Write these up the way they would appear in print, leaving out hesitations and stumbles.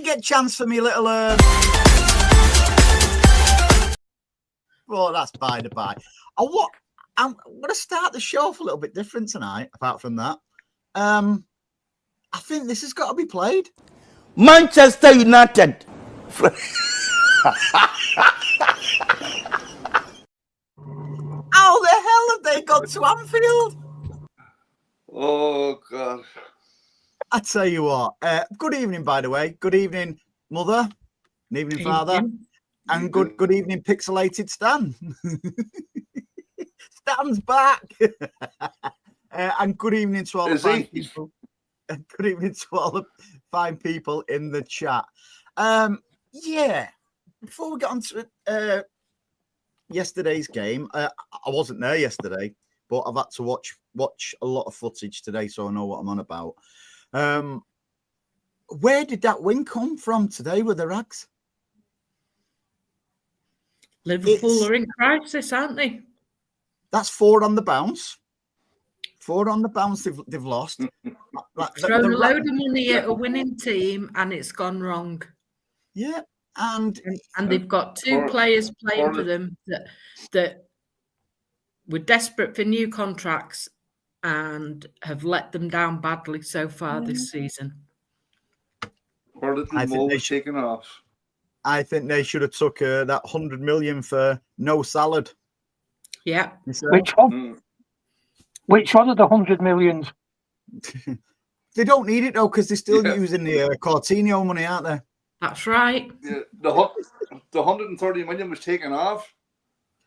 didn't get a chance for me little... Well, that's by the by. I'm going to start the show off a little bit different tonight, apart from that. I think this has got to be played. Manchester United. How the hell have they got to Anfield? Oh, God. I tell you what. Good evening, by the way. Good evening, Mother. Good evening, Father. And good evening, Pixelated Stan. Stan's back. And good evening to all the fine people. Good evening to all the fine people in the chat. Yeah. Before we get on to yesterday's game, I wasn't there yesterday, but I've had to watch a lot of footage today, so I know what I'm on about. Where did that win come from today with the Rags? Liverpool are in crisis, aren't they? That's 4 on the bounce. 4 on the bounce they've lost. Thrown a load of money at a winning team and it's gone wrong. Yeah. And they've got 2 players playing for them that were desperate for new contracts and have let them down badly so far this season. I think they taken off. I think they should have took that 100 million for no salad. Yeah. Which one? Which one of the 100 millions? They don't need it though because they're still using the Coutinho money, aren't they? That's right. Yeah, the 130 million was taken off.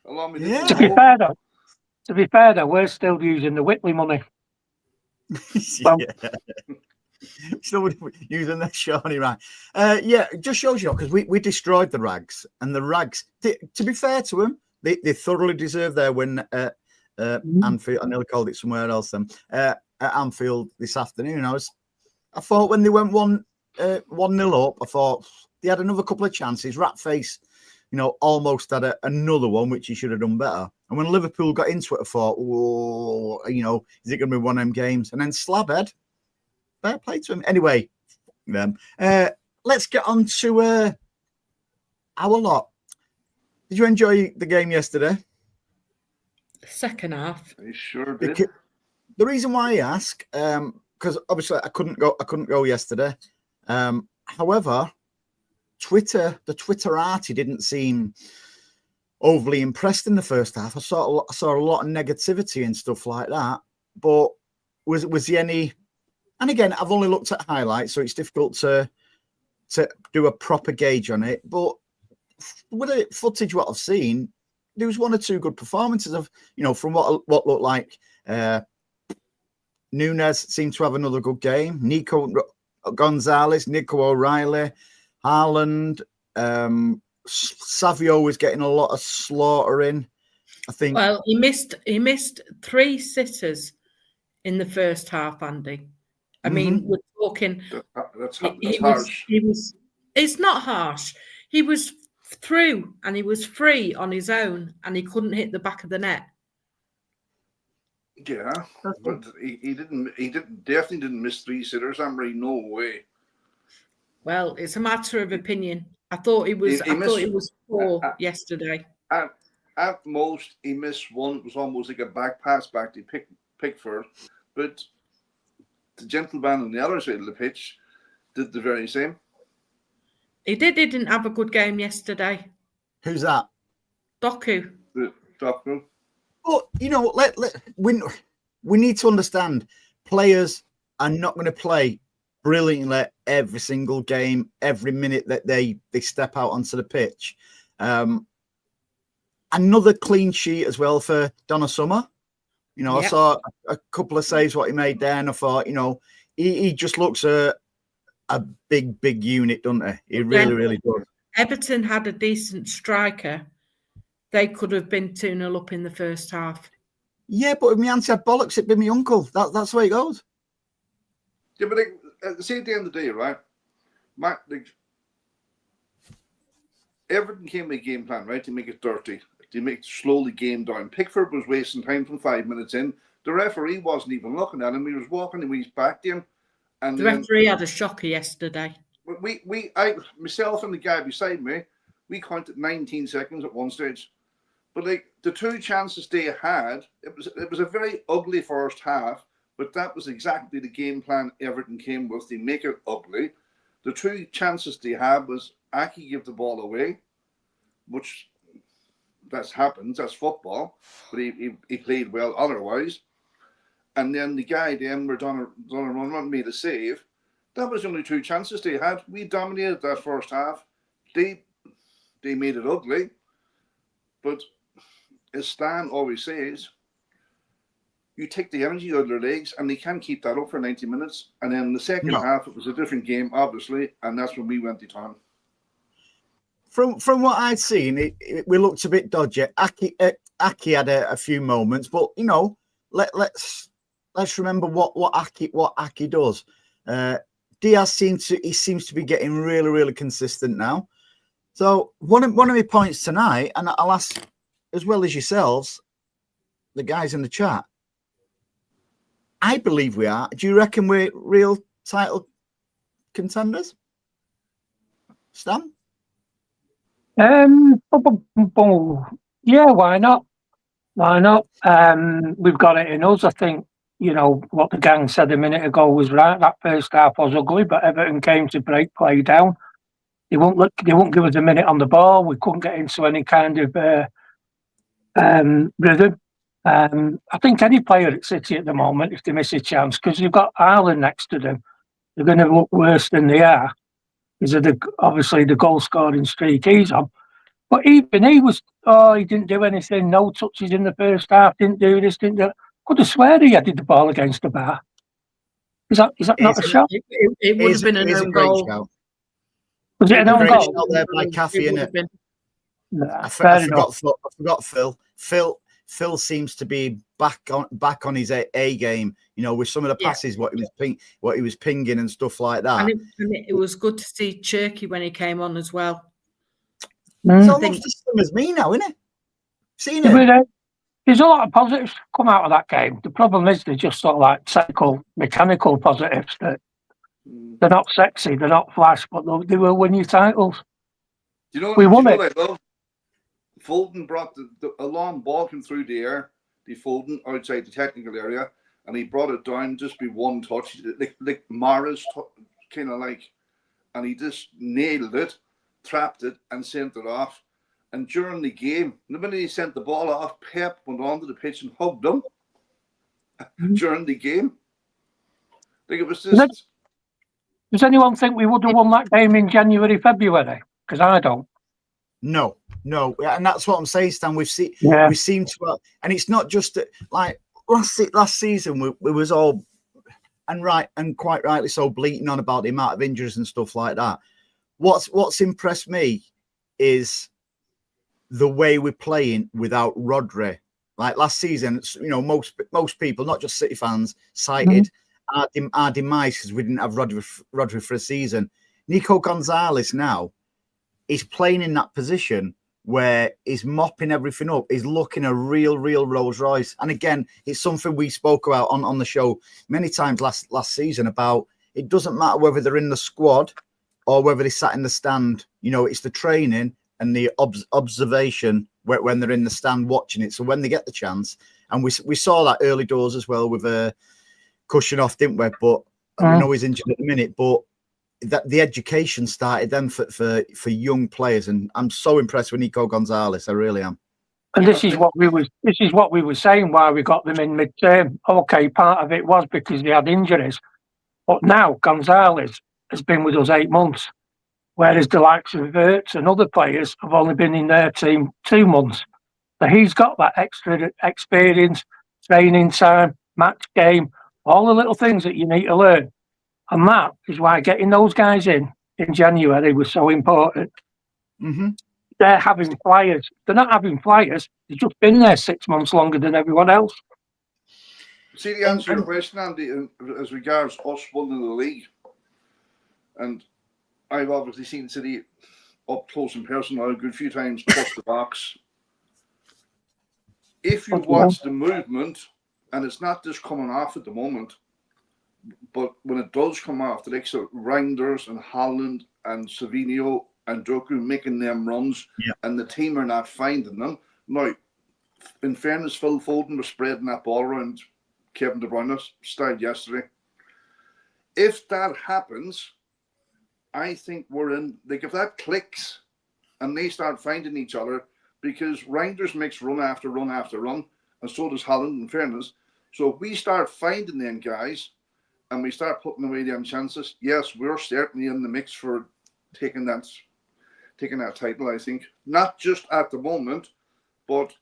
Along with To be fair though, we're still using the Whitley money. Still using that Shawnee, right? Yeah, it just shows you because we destroyed the Rags, and the Rags. To be fair to them, they thoroughly deserve their win at Anfield. I nearly called it somewhere else. Then at Anfield this afternoon, I thought when they went 1-0 up, I thought they had another couple of chances. Ratface, almost had another one which he should have done better. And when Liverpool got into it, I thought, whoa, is it going to be one of them games? And then Slabhead. Fair play to him. Anyway, let's get on to our lot. Did you enjoy the game yesterday? Second half. I sure did. The reason why I ask, because obviously I couldn't go yesterday. However, the Twitterati didn't seem overly impressed in the first half. I saw a lot of negativity and stuff like that. But was there any? And again, I've only looked at highlights, so it's difficult to do a proper gauge on it. But with the footage, what I've seen, there was 1 or 2 good performances of, from what looked like. Nunes seemed to have another good game. Nico Gonzalez, Nico O'Reilly, Haaland, Savio was getting a lot of slaughter in. I think. Well, he missed 3 sitters in the first half, Andy. I mean, we're talking. That's harsh. It's not harsh. He was through and he was free on his own, and he couldn't hit the back of the net. Yeah, but he definitely didn't miss 3 sitters. No way. Well, it's a matter of opinion. I thought he was 4 yesterday. At most, he missed 1. It was almost like a back pass back to Pickford, but the gentleman on the other side of the pitch did the very same. He didn't have a good game yesterday. Who's that? Doku. Doku. But we need to understand players are not going to play brilliantly every single game, every minute that they step out onto the pitch. Another clean sheet as well for Donna Summer. I saw a couple of saves what he made there, and I thought, he just looks a big unit, doesn't he? He really does. Everton had a decent striker. They could have been 2-0 up in the first half. Yeah, but if my auntie had bollocks, it'd be my uncle. That's the way it goes. Yeah, but see, at the end of the day, right? Everton came with a game plan, right? To make it dirty. To slowly game down. Pickford was wasting time from 5 minutes in. The referee wasn't even looking at him. He was walking him with his back to him. And the referee had a shocker yesterday. myself and the guy beside me, we counted 19 seconds at one stage. But like the two chances they had, it was a very ugly first half, but that was exactly the game plan Everton came with. They make it ugly. The two chances they had was Aki give the ball away, which that happens, that's football, but he played well otherwise. And then the guy then were done a run, made a save. That was the only two chances they had. We dominated that first half. They made it ugly. But as Stan always says, you take the energy out of their legs and they can't keep that up for 90 minutes. And then the second half, it was a different game, obviously, and that's when we went to town. From what I'd seen, we looked a bit dodgy. Aki had a few moments, but you know, let's remember what Aki does. Diaz seems to be getting really, really consistent now. So one of my points tonight, and I'll ask as well as yourselves, the guys in the chat. I believe we are. Do you reckon we're real title contenders? Stan? Yeah, why not? Why not? We've got it in us. I think, you know, what the gang said a minute ago was right. That first half was ugly, but Everton came to break play down. They won't give us a minute on the ball. We couldn't get into any kind of rhythm. I think any player at City at the moment, if they miss a chance, because you've got Ireland next to them, they're going to look worse than they are. Because of obviously the goal scoring streak he's on. But even he didn't do anything, no touches in the first half, didn't do this, didn't do that. Could have swear he headed the ball against the bar. Is that not a shot? It would have been an own goal. Shout. Was it an own goal? Shot there by Caffey, innit? Nah, I forgot Phil. Phil seems to be back on his A game, you know, with some of the passes, what he was pinging and stuff like that. And it was good to see Cherky when he came on as well. It's almost the same as me now, isn't it? Seen it? There's a lot of positives come out of that game. The problem is they're just sort of like technical, mechanical positives that they're not sexy, they're not flash, but they will win you titles. Do you know we won what it. I love? Foden brought a long ball from through the air, the Foden outside the technical area, and he brought it down just be one touch, like Mara's kind of like, and he just nailed it, trapped it, and sent it off. And during the game, the minute he sent the ball off, Pep went onto the pitch and hugged him during the game. Like it was just. Does anyone think we would have won that game in January, February? Because I don't. No, and that's what I'm saying, Stan. We seem to, and it's not just like last season. We was all and quite rightly so bleating on about the amount of injuries and stuff like that. What's impressed me is the way we're playing without Rodri. Like last season, you know, most people, not just City fans, cited our demise because we didn't have Rodri for a season. Nico Gonzalez now is playing in that position where he's mopping everything up. He's looking a real Rolls Royce. And again, it's something we spoke about on the show many times last season about it doesn't matter whether they're in the squad or whether they sat in the stand. You know, it's the training and the observation when they're in the stand watching it. So when they get the chance, and we saw that early doors as well with Kushinov, didn't we? But I know he's injured at the minute, but that the education started then for young players, and I'm so impressed with Nico Gonzalez. I really am. And this is what we were saying why we got them in mid-term. Okay, part of it was because they had injuries, but now Gonzalez has been with us 8 months, whereas the likes of Wirtz and other players have only been in their team 2 months. So he's got that extra experience, training time, match game, all the little things that you need to learn. And that is why getting those guys in January was so important. Mm-hmm. They're having flyers. They're not having flyers. They've just been there 6 months longer than everyone else. See, the answer to your question, Andy, as regards us winning the league, and I've obviously seen City up close and personal a good few times, plus the box. If you watch the movement, and it's not just coming off at the moment, But when it does come off, the likes of Reinders and Holland and Savinio and Doku making them runs, and the team are not finding them. Now, in fairness, Phil Foden was spreading that ball around Kevin De Bruyne's style yesterday. If that happens, I think we're in. Like, if that clicks and they start finding each other, because Reinders makes run after run after run, and so does Holland, in fairness. So if we start finding them guys and we start putting away them chances, yes, we're certainly in the mix for taking that title, I think. Not just at the moment, but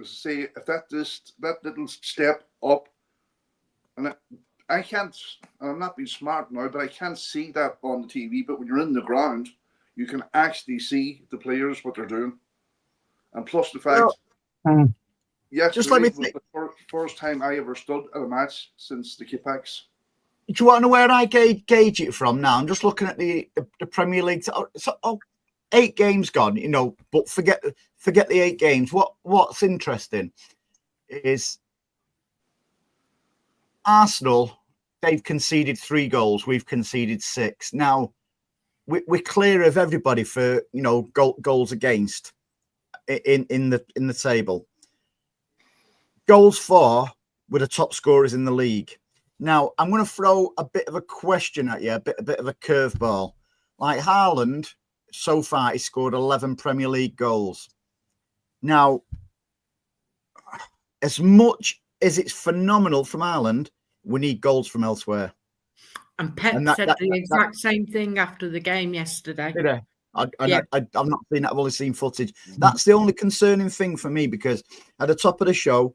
as I say, if that little step up, and I can't, and I'm not being smart now, but I can't see that on the TV. But when you're in the ground, you can actually see the players, what they're doing. And plus the fact, yes, just let me was the first time I ever stood at a match since the Kipaks. Do you want to know where I gauge it from now? I'm just looking at the Premier League. So, 8 games gone, you know, but forget the 8 games. What's interesting is Arsenal, they've conceded 3 goals. We've conceded 6. Now, we're clear of everybody for, you know, goals against in the table. Goals for were the top scorers in the league. Now, I'm going to throw a bit of a question at you, a bit of a curveball. Like Haaland, so far, he scored 11 Premier League goals. Now, as much as it's phenomenal from Haaland, we need goals from elsewhere. And Pep said the exact same thing after the game yesterday. Did I? I've not seen that. I've only seen footage. That's the only concerning thing for me, because at the top of the show,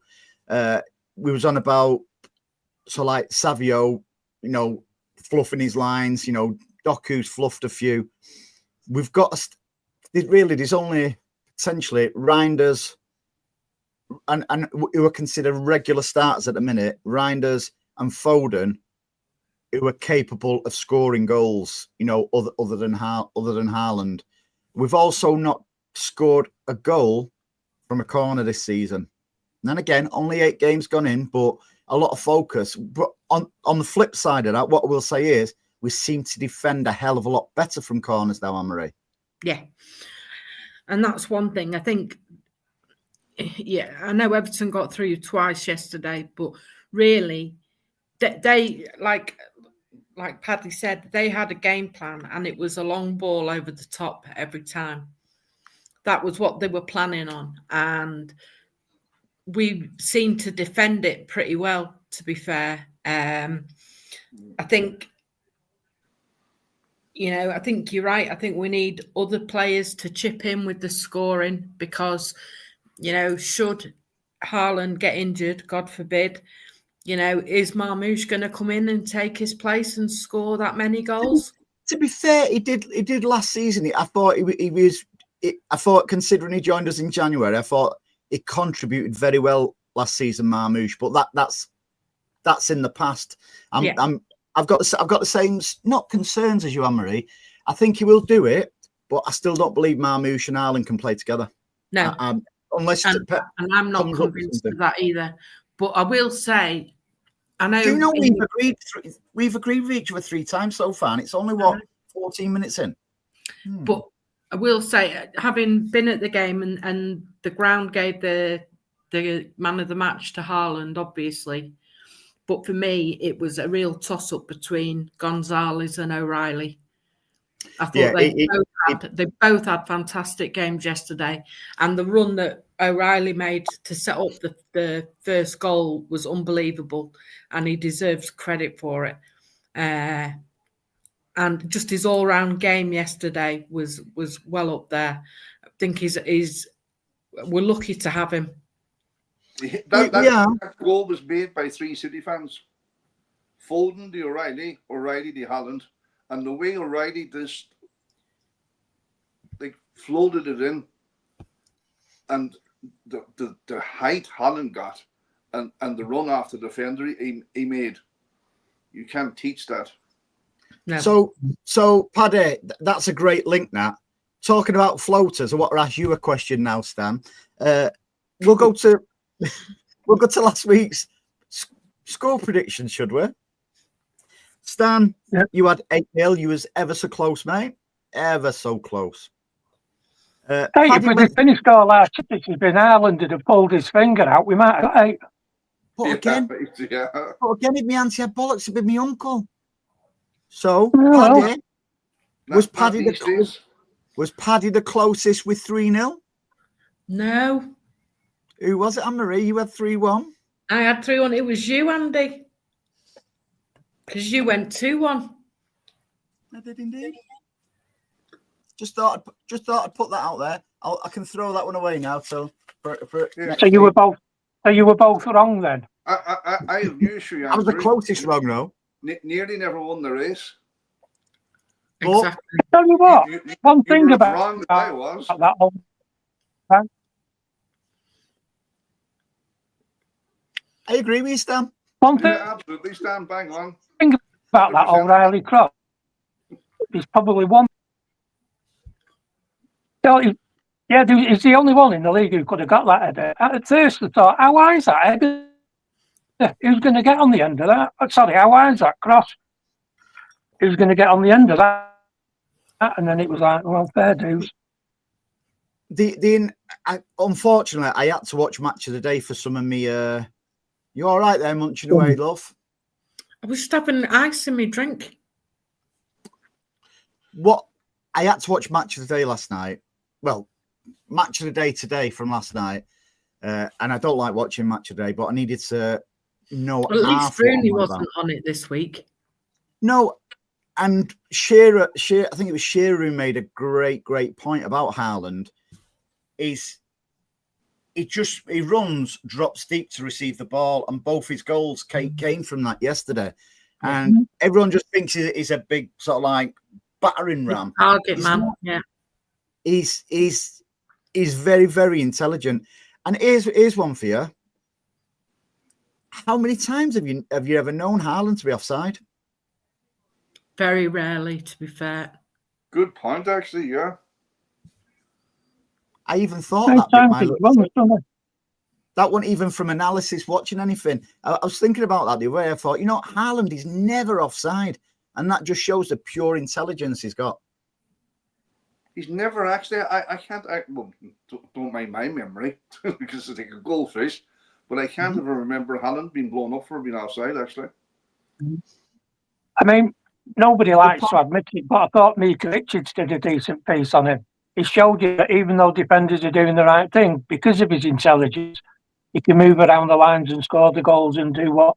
we was on about, so like Savio, you know, fluffing his lines, you know, Doku's fluffed a few. We've got there's only essentially Reinders and who are considered regular starters at the minute, Reinders and Foden, who are capable of scoring goals, you know, other than Haaland. We've also not scored a goal from a corner this season. And then again, only 8 games gone in, but a lot of focus. But on the flip side of that, what we'll say is we seem to defend a hell of a lot better from corners now, Anne-Marie. Yeah. And that's one thing. I think, I know Everton got through twice yesterday, but really, they like Paddy said, they had a game plan, and it was a long ball over the top every time. That was what they were planning on. And we seemed to defend it pretty well, to be fair. I think, I think you're right. I think we need other players to chip in with the scoring, because, should Haaland get injured, God forbid, is Marmoush going to come in and take his place and score that many goals? To be fair, he did last season. I thought I thought, considering he joined us in January, I thought he contributed very well last season, Marmoush. But that's in the past. I've got the same not concerns as you, Anne-Marie. I think he will do it, but I still don't believe Marmoush and Haaland can play together. No, unless and I'm not convinced of that either. But I will say, I know. Do you know we've agreed with each other 3 times so far, and it's only 14 minutes in. But I will say, having been at the game and the ground gave the man of the match to Haaland, obviously. But for me, it was a real toss-up between Gonzalez and O'Reilly. I thought they both had fantastic games yesterday. And the run that O'Reilly made to set up the first goal was unbelievable. And he deserves credit for it. And just his all-round game yesterday was well up there. I think we're lucky to have him. That goal was made by 3 City fans. Foden, the O'Reilly, the Haaland, and the way O'Reilly just floated it in, and the height Haaland got, and the run after the defender he made, you can't teach that. No. So Paddy, that's a great link. That talking about floaters, I want to ask you a question now, Stan. We'll go to last week's score predictions, should we? Stan, Yep. you had 8-0. You was ever so close, mate. Ever so close. Hey, if Paddy we'd went, have finished all our chances, been Ireland had have pulled his finger out, we might have got 8. but again, Yeah. if my auntie had bollocks, it'd be my uncle. So, Oh, well. Paddy, was Not Paddy these days. was Paddy the closest with 3-0? No, Who was it, Anne-Marie? You had 3-1? I had 3-1. It was you, Andy. Because you went 2-1. I did indeed. Just thought I'd put that out there. I can throw that one away now. So for Yeah. next So you were week. both wrong then. I have news for you, I was the Andrew. closest wrong, though. Nearly never won the race. But- Exactly. Tell you what, one You thing were about wrong as I was. that whole I agree with you, Stan. one thing Yeah, absolutely, stand bang on. about that 100%. O'Reilly cross is probably one. Yeah, he's the only one in the league who could have got that header. At first, I thought, how high is that header? Who's going to get on the end of that? Sorry, how high is that cross? Who's going to get on the end of that? And then it was like, well, fair dues. Unfortunately, I had to watch Match of the Day for some of me. You all right there, munching away, love? I was just having ice in my drink. What I had to watch Match of the Day last night. Well, Match of the Day today from last night, and I don't like watching Match of the Day, but I needed to know. Well, at least half what I'm Rooney on wasn't about. on it this week. No, and Shearer, I think it was Shearer who made a great point about Haaland. He runs, drops deep to receive the ball, and both his goals came from that yesterday. And everyone just thinks he's a big sort of like battering ram. Target man, yeah. He's very, very intelligent. And here's one for you. How many times have you ever known Haaland to be offside? Very rarely, to be fair. Good point, actually. Yeah. I even thought that bit, that wasn't even from analysis, watching anything. I was thinking about that the other way. I thought, Haaland is never offside, and that just shows the pure intelligence he's got. He's never actually. I can't. Don't mind my memory because it's like a goldfish, but I can't ever remember Haaland being blown up for being offside. Actually, I mean, nobody likes to admit it, but I thought Mika Richards did a decent piece on him. He showed you that even though defenders are doing the right thing, because of his intelligence, he can move around the lines and score the goals and do what?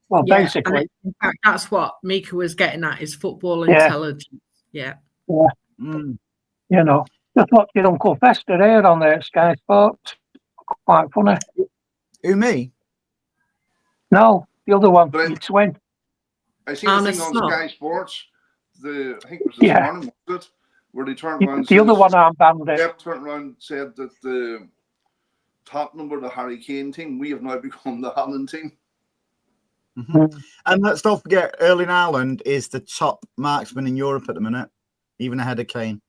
Well, basically. In fact, that's what Mika was getting at, his football intelligence. Yeah. You know, just watch your Uncle Fester here on there at Sky Sports. Quite funny. Who, me? No, the other one, it's Win. I seen the thing on Sky Sports. I think it was this morning, was it? Where they turned around. The other one armband it. Yep, turned around and said that the top number of the Harry Kane team, we have now become the Haaland team. And let's not forget, Erling Haaland is the top marksman in Europe at the minute, even ahead of Kane.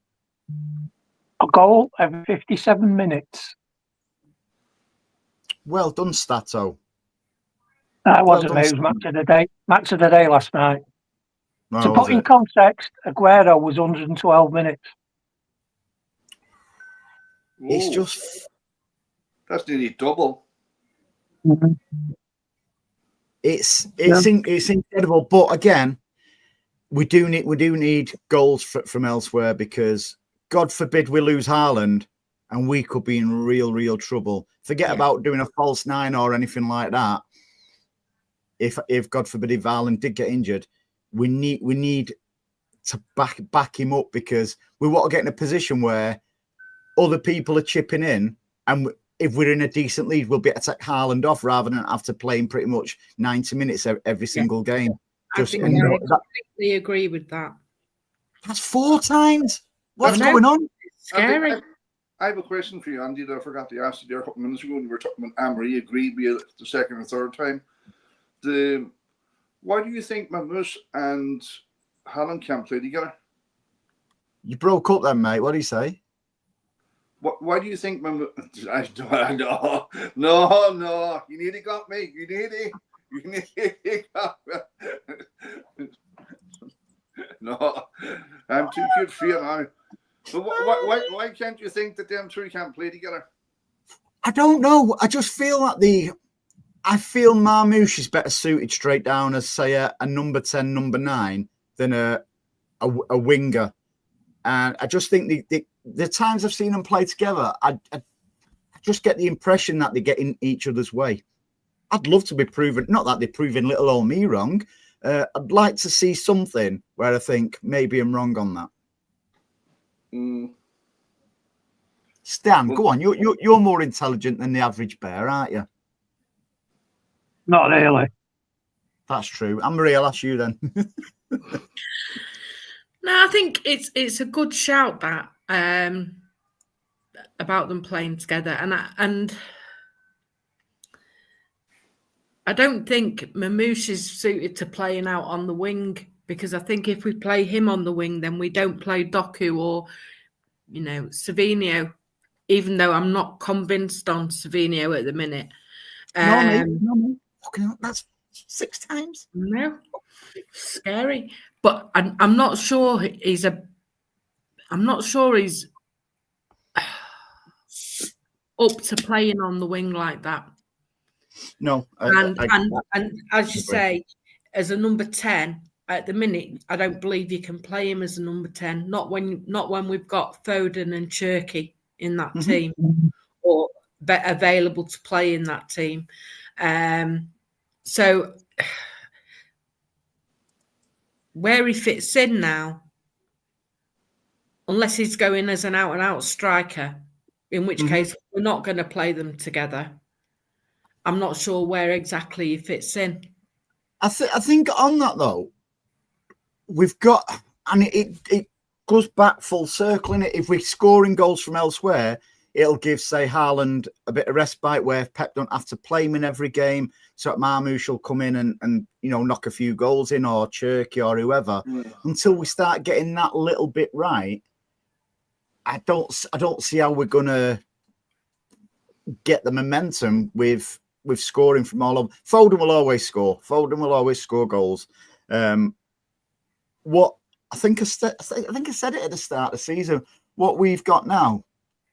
A goal every 57 minutes. Well done, Stato. That wasn't me. It was Match of the Day. Match of the Day last night. Oh, to put in context, Aguero was 112 minutes. It's just... That's nearly double. It's incredible. But again, we do need goals from elsewhere, because God forbid we lose Haaland and we could be in real trouble. Forget about doing a false nine or anything like that. If God forbid if Haaland did get injured, we need to back him up, because we want to get in a position where other people are chipping in, and if we're in a decent lead, we'll be able to take Haaland off rather than have to play him pretty much 90 minutes every single game. I completely agree with that. That's 4 times. What's going on? It's scary. I have a question for you, Andy, that I forgot to ask you there a couple of minutes ago when you were talking about Amory. Agreed with you the second or third time. Why do you think Mamouche and Haaland can't play together? You broke up then, mate. What do you say? Why do you think Mamouche... No. You nearly got me. You nearly got me. No, I'm too good for you now. But why can't you think that them two can't play together? I don't know. I just feel like I feel Marmouche is better suited straight down as, say, a number 10, number 9 than a winger. And I just think the times I've seen them play together, I just get the impression that they get in each other's way. I'd love to be proven, not that they're proving little old me wrong. I'd like to see something where I think maybe I'm wrong on that. Stan, go on. You're more intelligent than the average bear, aren't you? Not really. That's true. Anne-Marie, I'll ask you then. No, I think it's a good shout that about them playing together, and I don't think Mamouche is suited to playing out on the wing, because I think if we play him on the wing, then we don't play Doku or Savinho. Even though I'm not convinced on Savinho at the minute. No, mate. That's 6 times. No, scary. But I'm not sure he's up to playing on the wing like that. No, and as you say, as a number 10 at the minute, I don't believe you can play him as a number 10. Not when we've got Foden and Cherky in that team, or available to play in that team. So where he fits in now, unless he's going as an out-and-out striker, in which case we're not going to play them together. I'm not sure where exactly he fits in. I think on that, though, we've got, and it goes back full circle, innit? If we're scoring goals from elsewhere, it'll give, say, Haaland a bit of respite where Pep don't have to play him in every game. So Marmouche will come in and knock a few goals in, or Cherky or whoever. Until we start getting that little bit right, I don't see how we're gonna get the momentum with scoring from all of them. Foden will always score. Foden will always score goals. What I think I said it at the start of the season. What we've got now,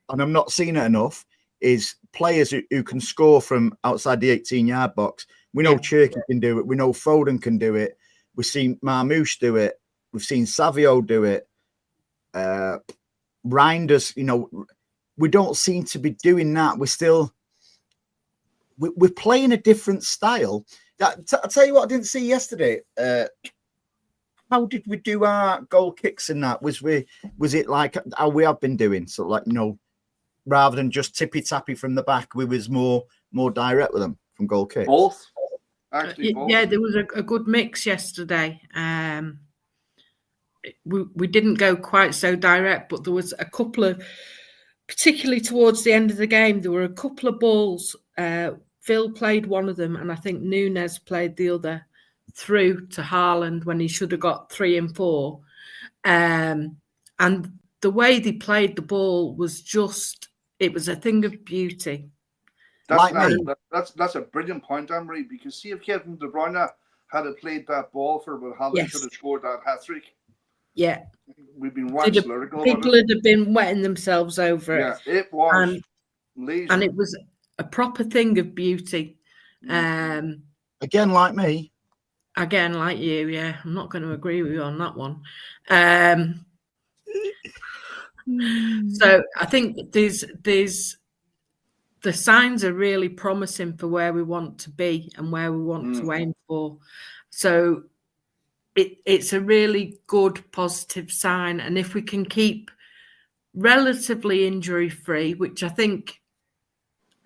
and I'm not seeing it enough, is players who can score from outside the 18-yard box. We know Cherky can do it. We know Foden can do it. We've seen Marmouche do it. We've seen Savio do it. Reinders, we don't seem to be doing that. We're playing a different style. I'll tell you what I didn't see yesterday. How did we do our goal kicks in that? Was it like how we have been doing? So rather than just tippy-tappy from the back, we was more direct with them from goal kicks. Both. Actually, both. Yeah, there was a good mix yesterday. We didn't go quite so direct, but there was a couple of, particularly towards the end of the game, there were a couple of balls. Phil played one of them, and I think Nunes played the other through to Haaland when he should have got 3 and 4. And the way they played the ball was it was a thing of beauty. That's a brilliant point, Anne-Marie, because see if Kevin De Bruyne had played that ball for Haaland should have scored that hat-trick. Yeah. We've been waxed lyrical. People would have been wetting themselves over it. Yeah, it was lazy. And it was a proper thing of beauty. Again, like me. Again, like you, yeah. I'm not going to agree with you on that one. So I think there's the signs are really promising for where we want to be and where we want to aim for. So it's a really good positive sign. And if we can keep relatively injury-free, which I think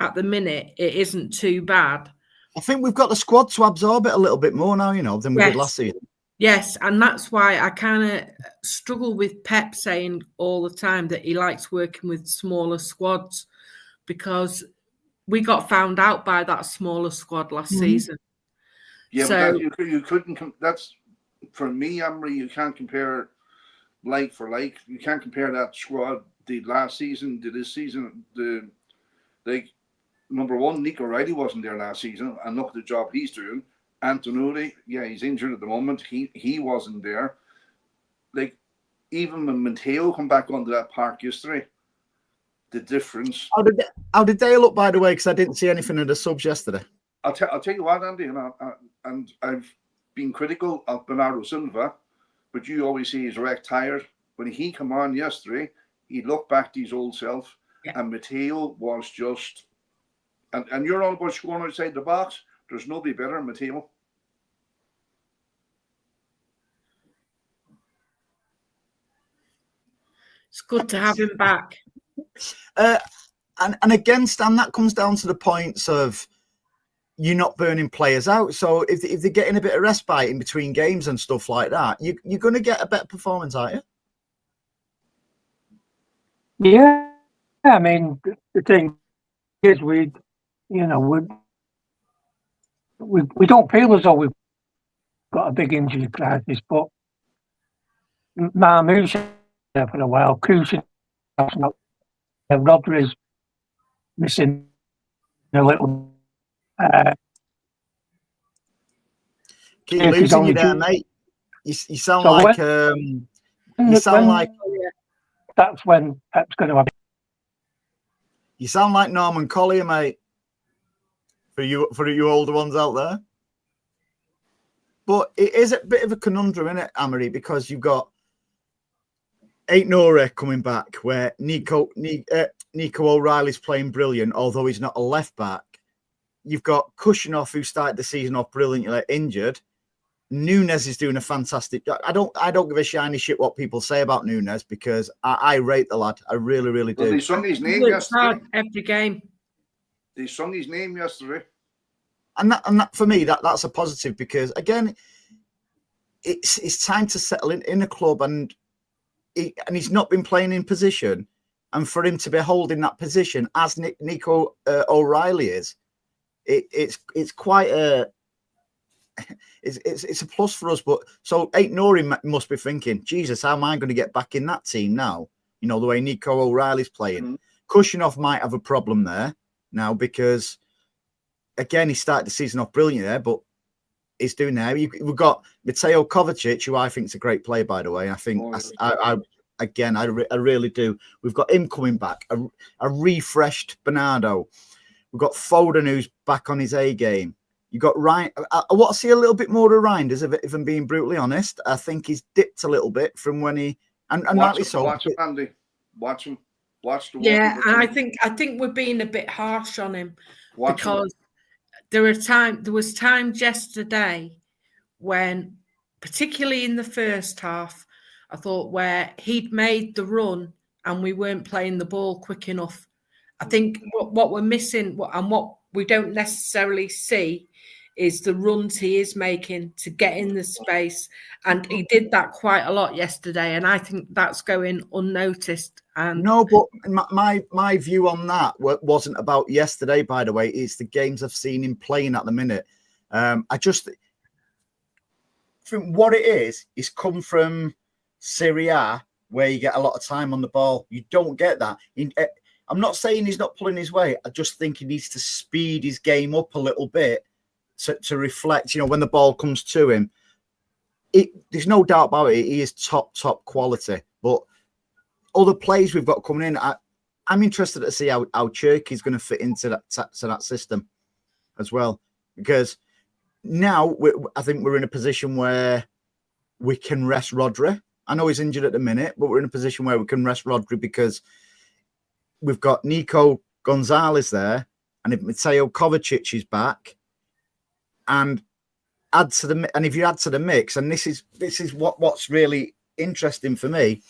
at the minute it isn't too bad. I think we've got the squad to absorb it a little bit more now, than we did last season. Yes, and that's why I kind of struggle with Pep saying all the time that he likes working with smaller squads, because we got found out by that smaller squad last season. Yeah, so, but you couldn't. That's for me, Anne-Marie. You can't compare like for like. You can't compare that squad the last season to this season. Number one, Nico Riley wasn't there last season, and look at the job he's doing. Antonelli, he's injured at the moment. He wasn't there. like even when Mateo come back onto that park yesterday, the difference. How did they look, by the way? Because I didn't see anything of the subs yesterday. I'll tell you what, Andy, and I've been critical of Bernardo Silva, but you always see he's wrecked tired. When he come on yesterday, he looked back to his old self, and Mateo was just. And you're all about scoring outside the box. There's nobody better than Mateo. It's good to have him back. And again, Stan, that comes down to the points of you're not burning players out. So if they're getting a bit of respite in between games and stuff like that, you're going to get a better performance, aren't you? Yeah. I mean, the thing is, we don't feel as though we've got a big injury crisis, but Marmouche there for a while, Kusin not, Rodri's missing a little. Keep losing you there, mate. You sound so like that's when Pep's going to have. You sound like Norman Collier, mate. For you older ones out there. But it is a bit of a conundrum, isn't it, Amory? Because you've got Aït-Nouri coming back, where Nico O'Reilly's playing brilliant, although he's not a left back. You've got Kushinov, who started the season off brilliantly, injured. Nunes is doing a fantastic job. I don't give a shiny shit what people say about Nunes because I rate the lad. I really, really do. Well, they sung his name yesterday. Every game. They sung his name yesterday. And that for me, that's a positive because again, it's time to settle in a club and he's not been playing in position, and for him to be holding that position as Nico O'Reilly is, it's quite a. It's a plus for us, but so Aït-Nouri must be thinking, Jesus, how am I going to get back in that team now? You know, the way Nico O'Reilly's playing. Mm-hmm. Kushinov might have a problem there now because, again, he started the season off brilliant there, but he's doing there. We've got Mateo Kovacic, who I think is a great player, by the way. I think, I really do. We've got him coming back, a refreshed Bernardo. We've got Foden, who's back on his A game. You got Ryan. I want to see a little bit more of Reinders, if I'm being brutally honest. I think he's dipped a little bit from when he and rightly so. Watch him, Andy. Watch him. Watch the. Yeah, and I think we're being a bit harsh on him because there was times yesterday when, particularly in the first half, I thought where he'd made the run and we weren't playing the ball quick enough. I think what we're missing and what we don't necessarily see is the runs he is making to get in the space. And he did that quite a lot yesterday. And I think that's going unnoticed. And no, but my view on that wasn't about yesterday, by the way. It's the games I've seen him playing at the minute. I just, from what it is, he's come from Serie A, where you get a lot of time on the ball. You don't get that. I'm not saying he's not pulling his weight. I just think he needs to speed his game up a little bit to reflect, when the ball comes to him. There's no doubt about it. He is top quality. But other players we've got coming in, I'm interested to see how Cherky's going to fit into that system as well. Because now I think we're in a position where we can rest Rodri. I know he's injured at the minute, but we're in a position where we can rest Rodri because we've got Nico Gonzalez there, and if Mateo Kovacic is back, and if you add to the mix, and this is what's really interesting for me,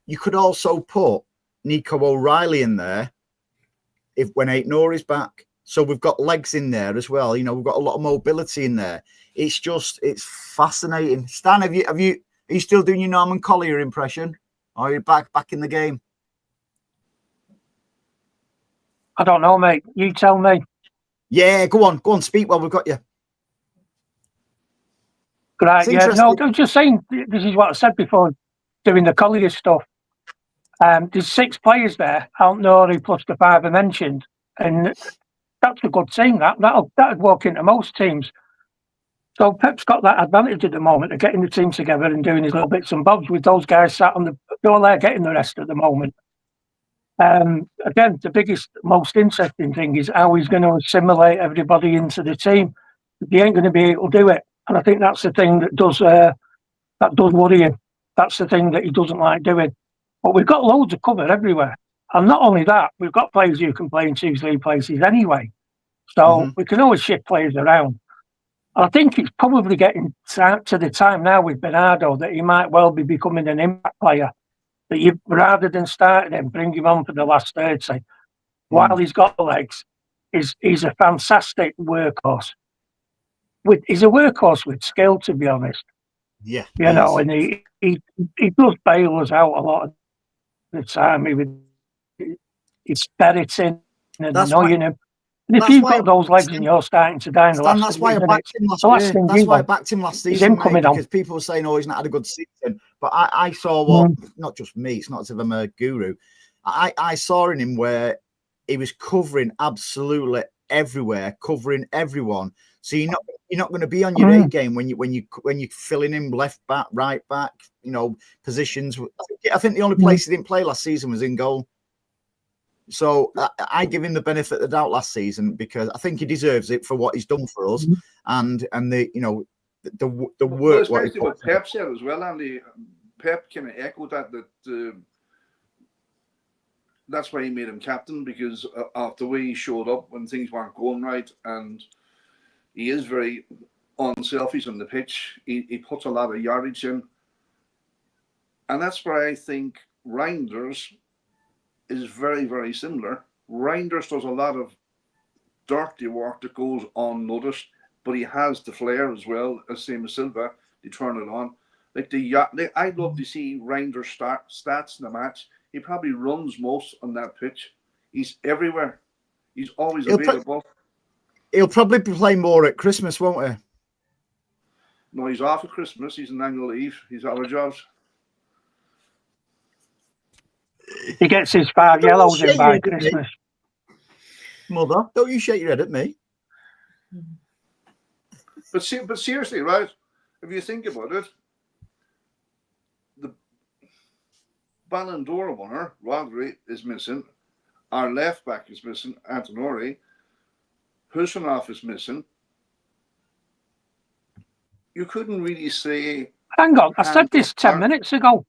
you could also put Nico O'Reilly in there when Aït-Nouri is back. So we've got legs in there as well. We've got a lot of mobility in there. It's fascinating. Stan, are you still doing your Norman Collier impression? Or are you back in the game? I don't know, mate. You tell me. Yeah, go on, speak while we've got you. Right, yeah. No, I'm just saying, this is what I said before, doing the Collier stuff. There's 6 players there, Aït-Nouri plus the 5 I mentioned, and that's a good team. That'd work into most teams. So Pep's got that advantage at the moment of getting the team together and doing his little bits and bobs with those guys sat on the door there getting the rest at the moment. Again, the biggest, most interesting thing is how he's going to assimilate everybody into the team. He ain't going to be able to do it. And I think that's the thing that does worry him. That's the thing that he doesn't like doing. But we've got loads of cover everywhere. And not only that, we've got players who can play in 2-3 places anyway. So we can always shift players around. I think it's probably getting to the time now with Bernardo that he might well be becoming an impact player. That you, rather than starting him, bring him on for the last third, say, while he's got the legs, he's a fantastic workhorse. He's a workhorse with skill, to be honest. Yeah. You know, and he does bail us out a lot of the time. He's ferreting and annoying him. And if you've got those legs and you're starting to die in the last that's why I backed him last year. That's why I backed him last season, mate, because people were saying, "Oh, he's not had a good season." But I saw what, not just me. It's not as if I'm a guru. I saw in him where he was covering absolutely everywhere, covering everyone. So you're not going to be on your A game when you're filling in left back, right back, you know, positions. I think the only place he didn't play last season was in goal. So I give him the benefit of the doubt last season because I think he deserves it for what he's done for us and the the work. Well, especially what Pep said as well, Andy. Pep kind of echoed that that's why he made him captain, because of the way he showed up when things weren't going right, and he is very unselfish on the pitch. He puts a lot of yardage in, and that's where I think Reinders is very, very similar. Reinders does a lot of dirty work that goes unnoticed, but he has the flair as well, as same as Silva. They turn it on. I'd love to see Reinders stats in the match. He probably runs most on that pitch. He's everywhere. He's always available. He'll probably play more at Christmas, won't he? No, he's off at Christmas. He's on annual leave. He's out of jobs. He gets his 5 yellows in by Christmas. Mother, don't you shake your head at me. But seriously, right? If you think about it, the Ballon d'Or winner, Rodri, is missing. Our left back is missing, Antonori. Husanov is missing. You couldn't really say... Hang on, I said this 10 minutes ago.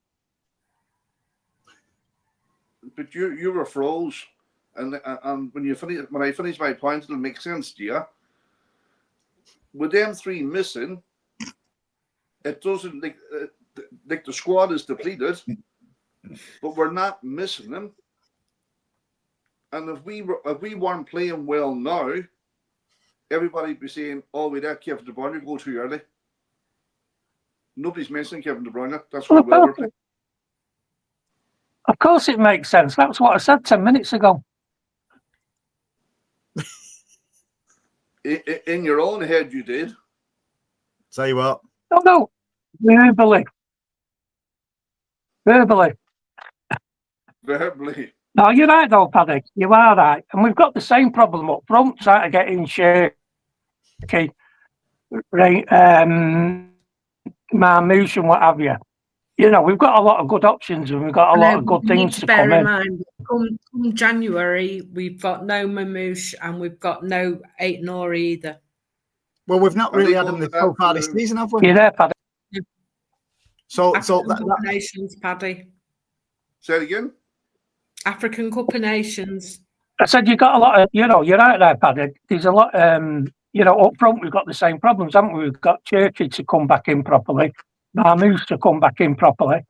But you were froze, and when I finish my point, it'll make sense to you. With them 3 missing, it doesn't like the squad is depleted, but we're not missing them. And if we weren't playing well now, everybody'd be saying, "Oh, we let Kevin De Bruyne go too early." Nobody's mentioning Kevin De Bruyne. That's what we're playing. Of course it makes sense. That's what I said 10 minutes ago. In your own head, you did. Tell you what. No. Verbally. No, you're right though, Paddy. You are right. And we've got the same problem up front, trying to get in shaky. Right, Marmouche and what have you. You know, we've got a lot of good options and we've got a lot of good things to come in. Mind, come January, we've got no Marmouche and we've got no Aït-Nouri either. Well, we've not really had them so far this season, have we? You're there, Paddy. African Cup of Nations, Paddy. Say it again. African Cup of Nations. I said you got a lot of, you know, you're right there, Paddy. There's a lot, you know, up front we've got the same problems, haven't we? We've got Churchy to come back in properly. Marmouche to come back in properly.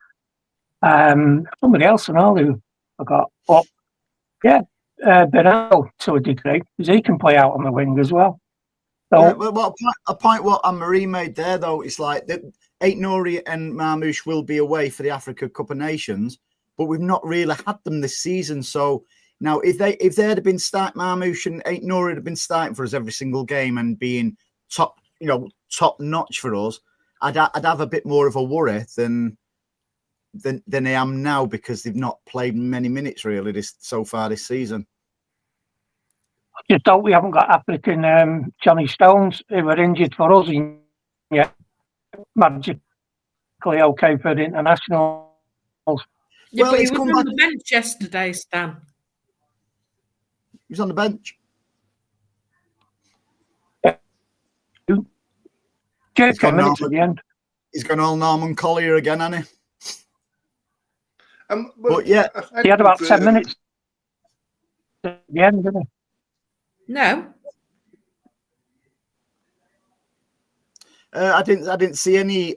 Somebody else and all who forgot. But yeah, Bernardo to a degree, because he can play out on the wing as well. So, yeah, well, a point what Anne-Marie made there, though, it's like that Aït-Nouri and Marmouche will be away for the Africa Cup of Nations, but we've not really had them this season. So now, if they'd have been starting, Marmouche and Aït-Nouri had been starting for us every single game and being top notch for us, I'd have a bit more of a worry than I am now, because they've not played many minutes really so far this season. I just hope we haven't got African Johnny Stones who were injured for us in yeah, magically okay for the internationals. Yeah, Well, but he he's was come on back. the bench yesterday, Stan. He's on the bench. Jake He's got came in at the Norman. end. He's gone all Norman Collier again, hasn't he? But yeah, He had about 10 minutes at the end, didn't he? No. I didn't see any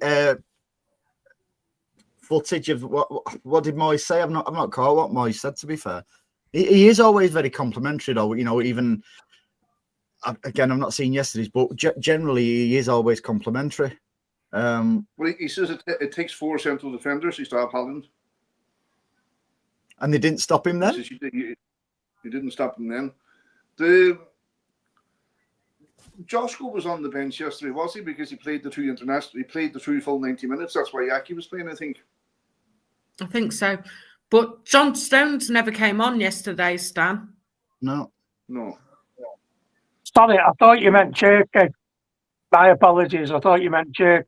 footage of what did Moyes say. I'm not caught what Moyes said. To be fair, he is always very complimentary, though. You know, even again, I'm not seeing yesterday's, but generally he is always complimentary. Well, he says it takes 4 central defenders to stop Holland. And they didn't stop him then? You didn't stop him then. The Joshua was on the bench yesterday, was he? Because he played the 2 international. He played the 2 full 90 minutes. That's why Yaki was playing, I think. I think so. But John Stones never came on yesterday, Stan. No. Sorry, I thought you meant Cherky. My apologies. I thought you meant Cherky.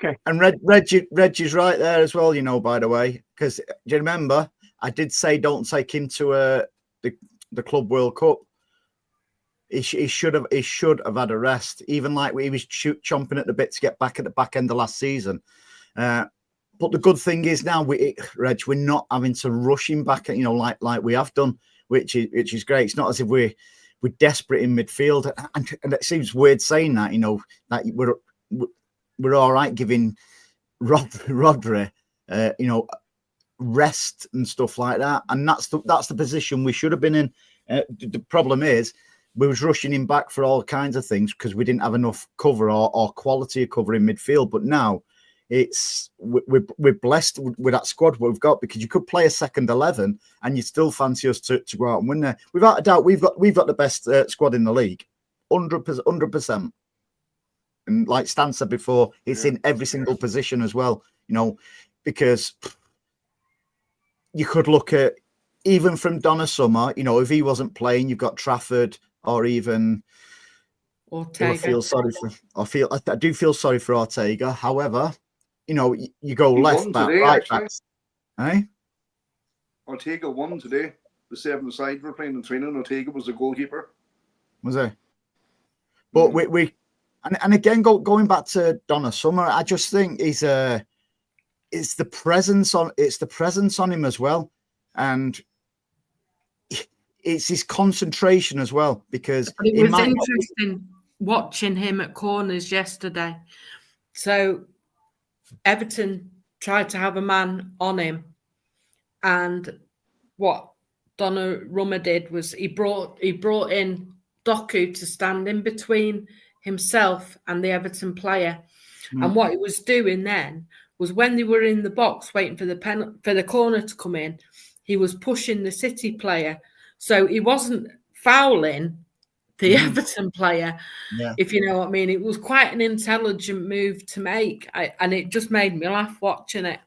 Okay. And Reggie's right there as well, you know, by the way. Because do you remember, I did say don't take him to the Club World Cup. He should have had a rest, even like he was chomping at the bit to get back at the back end of last season. But the good thing is now, Reg, we're not having to rush him back, you know, like we have done, which is great. It's not as if we're desperate in midfield, and it seems weird saying that, you know, that we're all right giving Rodri, you know, rest and stuff like that, and that's the position we should have been in. The problem is we was rushing him back for all kinds of things because we didn't have enough cover or quality of cover in midfield. But now we're blessed with that squad we've got, because you could play a second 11 and you still fancy us to go out and win there. Without a doubt, we've got the best squad in the league, 100%. And like Stan said before, it's in every single position as well, you know, because you could look at, even from Donna Summer, you know, if he wasn't playing, you've got Trafford or even Ortega. I do feel sorry for Ortega. However, you know, you go left back, right back. Eh? Ortega won today. The 7-side were playing in training. Ortega was the goalkeeper. Was he? But we and again, going back to Donna Summer, I just think it's the presence on him as well, and it's his concentration as well, because it was interesting watching him at corners yesterday. So Everton tried to have a man on him, and what Donnarumma did was he brought in Doku to stand in between himself and the Everton player. And what he was doing then was, when they were in the box waiting for the corner to come in, he was pushing the City player. So he wasn't fouling the Everton player, if you know what I mean. It was quite an intelligent move to make, and it just made me laugh watching it.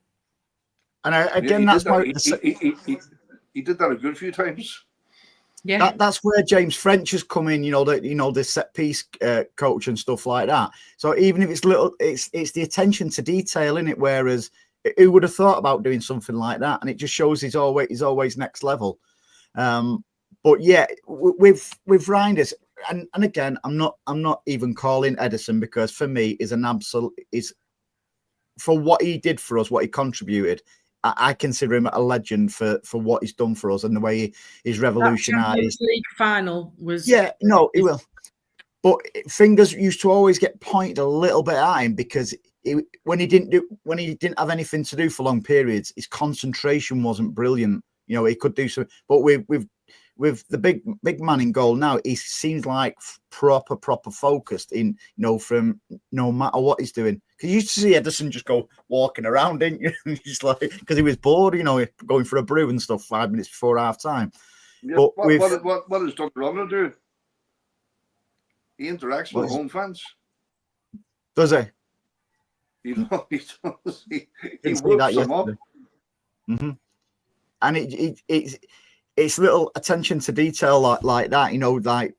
And that's why he did that a good few times. Yeah, that's where James French has come in. You know, the set piece coach and stuff like that. So even if it's little, it's the attention to detail in it. Whereas who would have thought about doing something like that? And it just shows he's always next level. But yeah, with Reinders, and again, I'm not even calling Edison, because for me is for what he did for us, what he contributed. I consider him a legend for what he's done for us and the way he's revolutionised. That League final was. Yeah, no, he will. But fingers used to always get pointed a little bit at him, because when he didn't have anything to do for long periods, his concentration wasn't brilliant. You know, he could do some, but with the big man in goal now, he seems like proper focused in, you know, from no matter what he's doing. Because you used to see Edison just go walking around, didn't you? Just like, because he was bored, you know, going for a brew and stuff 5 minutes before half time. Yeah, but what does Donnarumma do? He interacts with home fans. Does he? He does. He Didn't see whips that them up. Mm-hmm. And it's little attention to detail like that, you know, like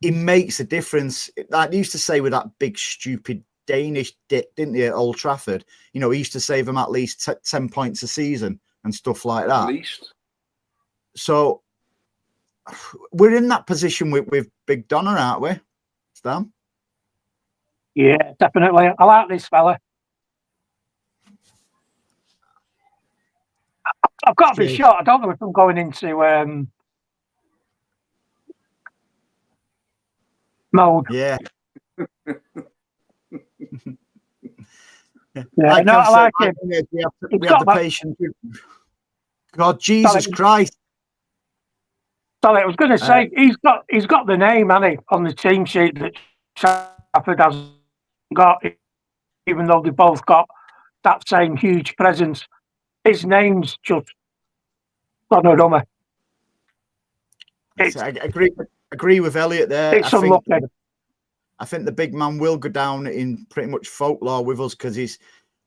he makes a difference. Like they used to say with that big, stupid Danish dick, didn't he, at Old Trafford? You know, he used to save them at least 10 points a season and stuff like that. At least. So we're in that position with Big Donna, aren't we, Stan? Yeah, definitely. I like this fella. I've got to be sure. I don't know if I'm going into mode. Yeah. Yeah, I like him. We have the patience. God, Jesus Christ. Sorry, I was going to say he's got the name, hasn't he, on the team sheet that Trafford has got, even though they both got that same huge presence. His name's just Donnarumma. I agree with Elliot there. It's unlucky. I think the big man will go down in pretty much folklore with us because his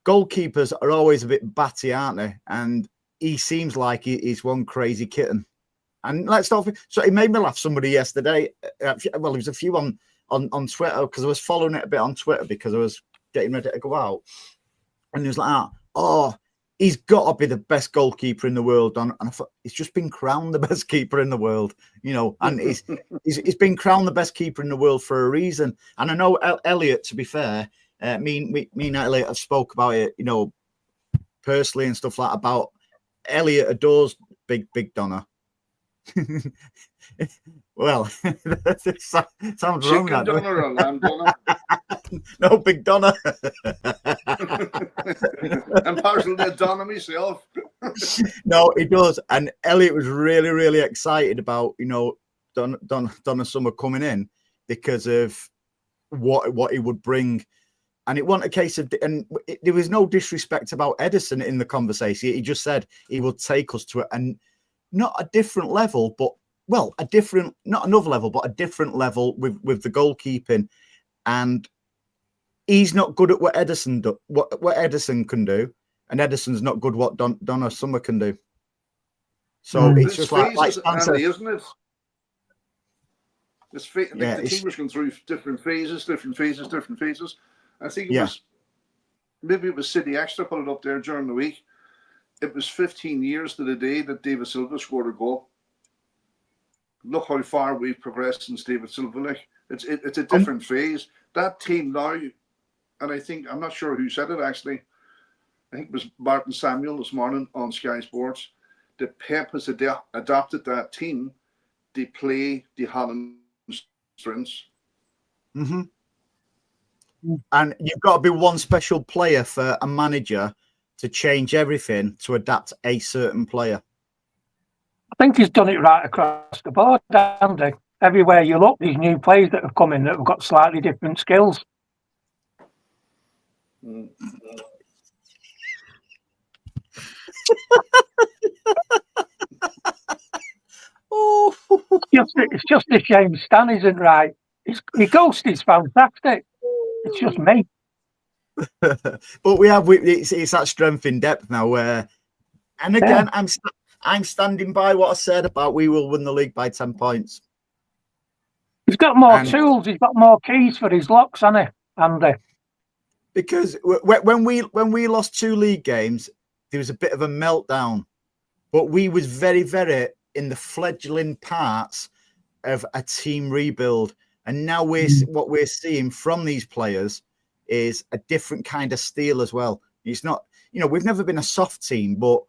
goalkeepers are always a bit batty, aren't they? And he seems like he's one crazy kitten. And let's not. So it made me laugh. Somebody yesterday. Well, there was a few on Twitter because I was following it a bit on Twitter because I was getting ready to go out, and he was like, "Oh, he's got to be the best goalkeeper in the world." And I thought he's just been crowned the best keeper in the world, you know. And he's been crowned the best keeper in the world for a reason. And I know Elliot. To be fair, me and Elliot have spoke about it, you know, personally and stuff like that, about Elliot adores Big Donna. Well, it sounds wrong. Chicken Donna or lamb Donna? No, Big Donna. I'm partial to Donna myself. No, he does. And Elliot was really, really excited about, you know, Donna Summer coming in because of what he would bring. And it wasn't a case of, and there was no disrespect about Edison in the conversation. He just said he would take us to not a different level, but not another level, but a different level with the goalkeeping. And he's not good at what Edison can do, and Edison's not good what Donna Summer can do. So it's just like Andy, isn't it? The team was going through different phases. I think it was City Extra put it up there during the week. It was 15 years to the day that David Silva scored a goal. Look how far we've progressed since David Silva. It's a different phase. That team now, and I'm not sure who said it actually. I think it was Martin Samuel this morning on Sky Sports. The Pep has adopted that team. They play the Holland strengths. Mm-hmm. And you've got to be one special player for a manager to change everything to adapt a certain player. I think he's done it right across the board, Andy. Everywhere you look, these new players that have come in that have got slightly different skills. Oh, It's just a shame Stan isn't right. Your ghost is fantastic. It's just me. But it's that strength in depth now where, and again, I'm standing by what I said about we will win the league by 10 points. He's got more tools. He's got more keys for his locks, hasn't he, Andy? Because when we lost 2 league games, there was a bit of a meltdown, but we was very, very in the fledgling parts of a team rebuild, and now what we're seeing from these players is a different kind of steel as well. It's not, you know, we've never been a soft team, but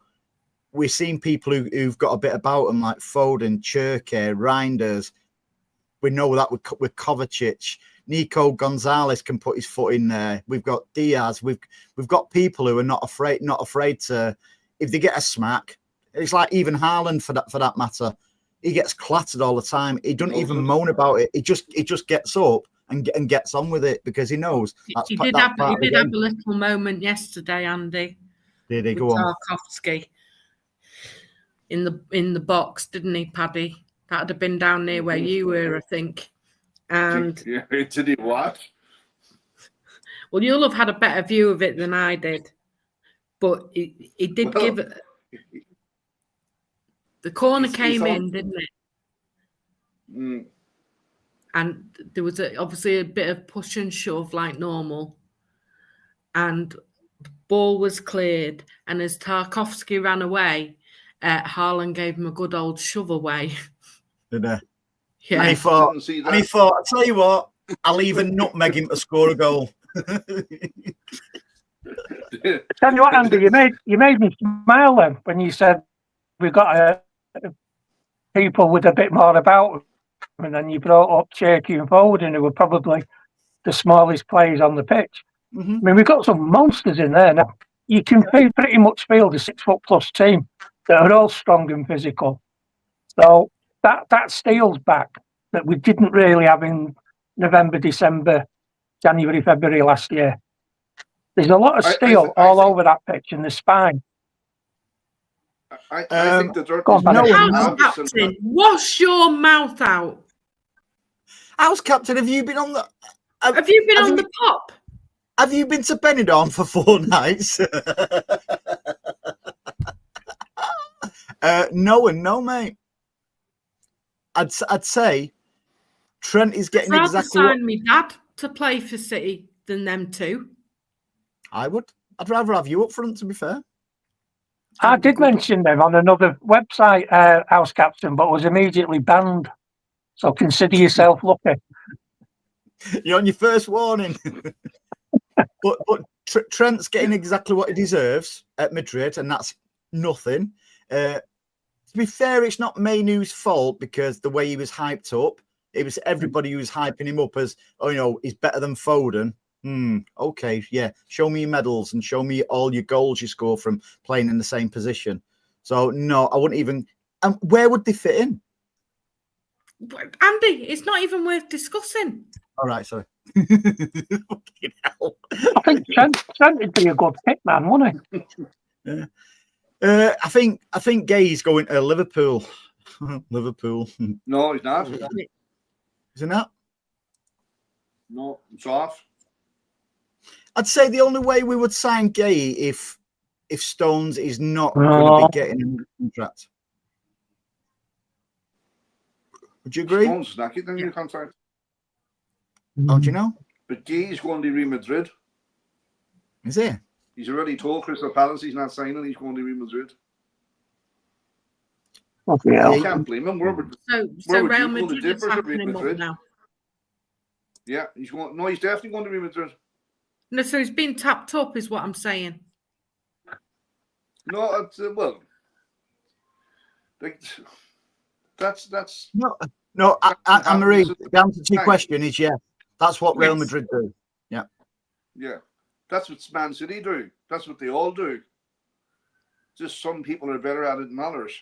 we're seeing people who've got a bit about them, like Foden, Cherke, Reinders. We know that with Kovacic, Nico Gonzalez can put his foot in there. We've got Diaz. We've got people who are not afraid to, if they get a smack. It's like even Haaland for that matter. He gets clattered all the time. He doesn't even moan about it. He just gets up and gets on with it because he knows. He did have a little moment yesterday, Andy. Did he go on? Tarkowski in the box, didn't he, Paddy? That'd have been down near where you were, I think. And did he what? Well, you'll have had a better view of it than I did, but he did give it. The corner came in, didn't it? and there was obviously a bit of push and shove like normal, and the ball was cleared, and as Tarkowski ran away, Haaland gave him a good old shove away. Did they? Yeah. And he thought, I tell you what, I'll even nutmeg him to score a goal. Tell you what, Andy, you made me smile then when you said we've got people with a bit more about them, and then you brought up Cherky and Foden, who were probably the smallest players on the pitch. Mm-hmm. I mean, we've got some monsters in there now. You can pretty much field a 6-foot+ team that are all strong and physical. So that steals back that we didn't really have in November, December, January, February last year. There's a lot of steel all over that pitch in the spine. I think the dirt is House captain, wash your mouth out. House captain, have you been on the? Have you been on the pop? Have you been to Benidorm for 4 nights? No, mate. I'd say Trent is getting I'd exactly. rather sign me dad to play for City than them two. I would. I'd rather have you up front, to be fair. I did mention them on another website, House Captain, but was immediately banned. So consider yourself lucky. You're on your first warning. but Trent's getting exactly what he deserves at Madrid, and that's nothing. To be fair, it's not Mainoo's fault because the way he was hyped up, it was everybody who was hyping him up as, he's better than Foden. Okay, yeah. Show me your medals and show me all your goals you score from playing in the same position. So no, I wouldn't even. And where would they fit in? Andy, it's not even worth discussing. All right, sorry. Fucking hell. I think Trent would be a good pick, man, wouldn't he? Yeah. I think Gay's going to Liverpool. Liverpool. No, he's not. Is he not? No, it's off. I'd say the only way we would sign Gay if Stones is not going to be getting a contract. Would you agree? Stones is not getting a new contract. How do you know? But Gay's going to Real Madrid. Is he? He's already told Crystal Palace he's not signing. He's going to Real Madrid. Okay, I can't blame him. So Real Madrid is happening him up now. Yeah, he's going. No, he's definitely going to Real Madrid. No, so he's been tapped up, is what I'm saying. No, well, that's no. Anne-Marie, the answer to your question is yes. That's what Real Madrid do. Yeah. Yeah, that's what Man City do. That's what they all do. Just some people are better at it than others.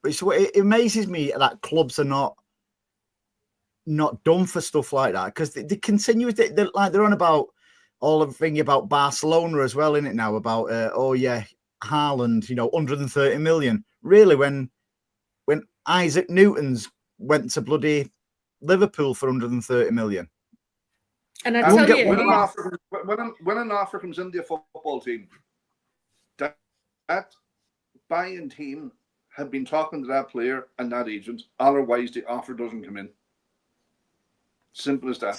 But it amazes me that clubs are not done for stuff like that because they continue. They're on about all the thing about Barcelona as well, isn't it now? About Haaland, 130 million. Really, when Isaac Newton's went to bloody Liverpool for 130 million. And I tell you, when an offer comes into a football team, that buying team have been talking to that player and that agent. Otherwise, the offer doesn't come in. Simple as that.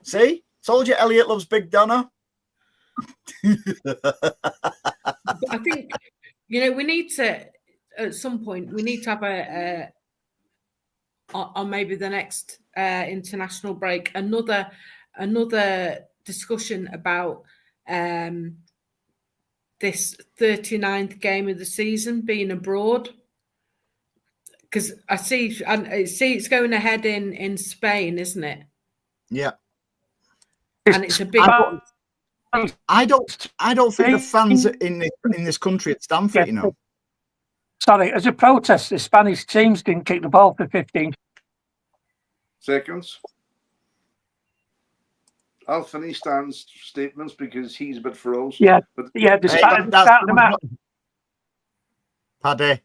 See? Told you Elliot loves Big Donna. I think, we need to, at some point, we need to have on maybe the next international break, another discussion about this 39th game of the season being abroad. Because I see it's going ahead in Spain, isn't it? Yeah. And it's a big. I don't think the fans in this country at Stamford, Sorry, as a protest, the Spanish teams didn't kick the ball for 15 seconds. I'll finish Stan's statements because he's a bit froze. Yeah, the Spanish start the match. Paddy,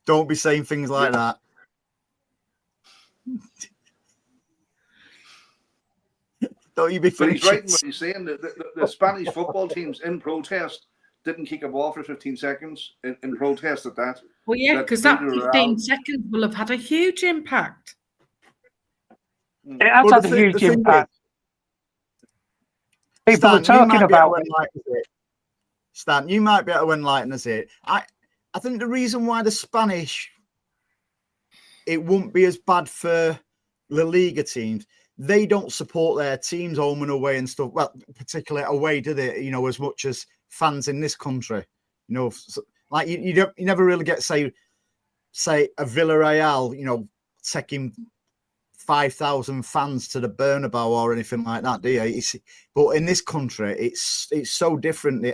don't be saying things like that. Don't you be But he's right in what he's saying. The Spanish football teams in protest didn't kick a ball for 15 seconds in protest at that. Well, yeah, because that 15 seconds will have had a huge impact. It has Well, had a huge the thing impact. is, People are Stan, you talking might be able about to enlighten us here. Stan, you might be able to enlighten us here. I think the reason why the Spanish, it won't be as bad for La Liga teams. They don't support their teams home and away and stuff. Well, particularly away, do they? You know, as much as fans in this country. You know, like you never really get say a Villarreal, you know, taking 5,000 fans to the Bernabeu or anything like that, do you? But in this country, it's so different.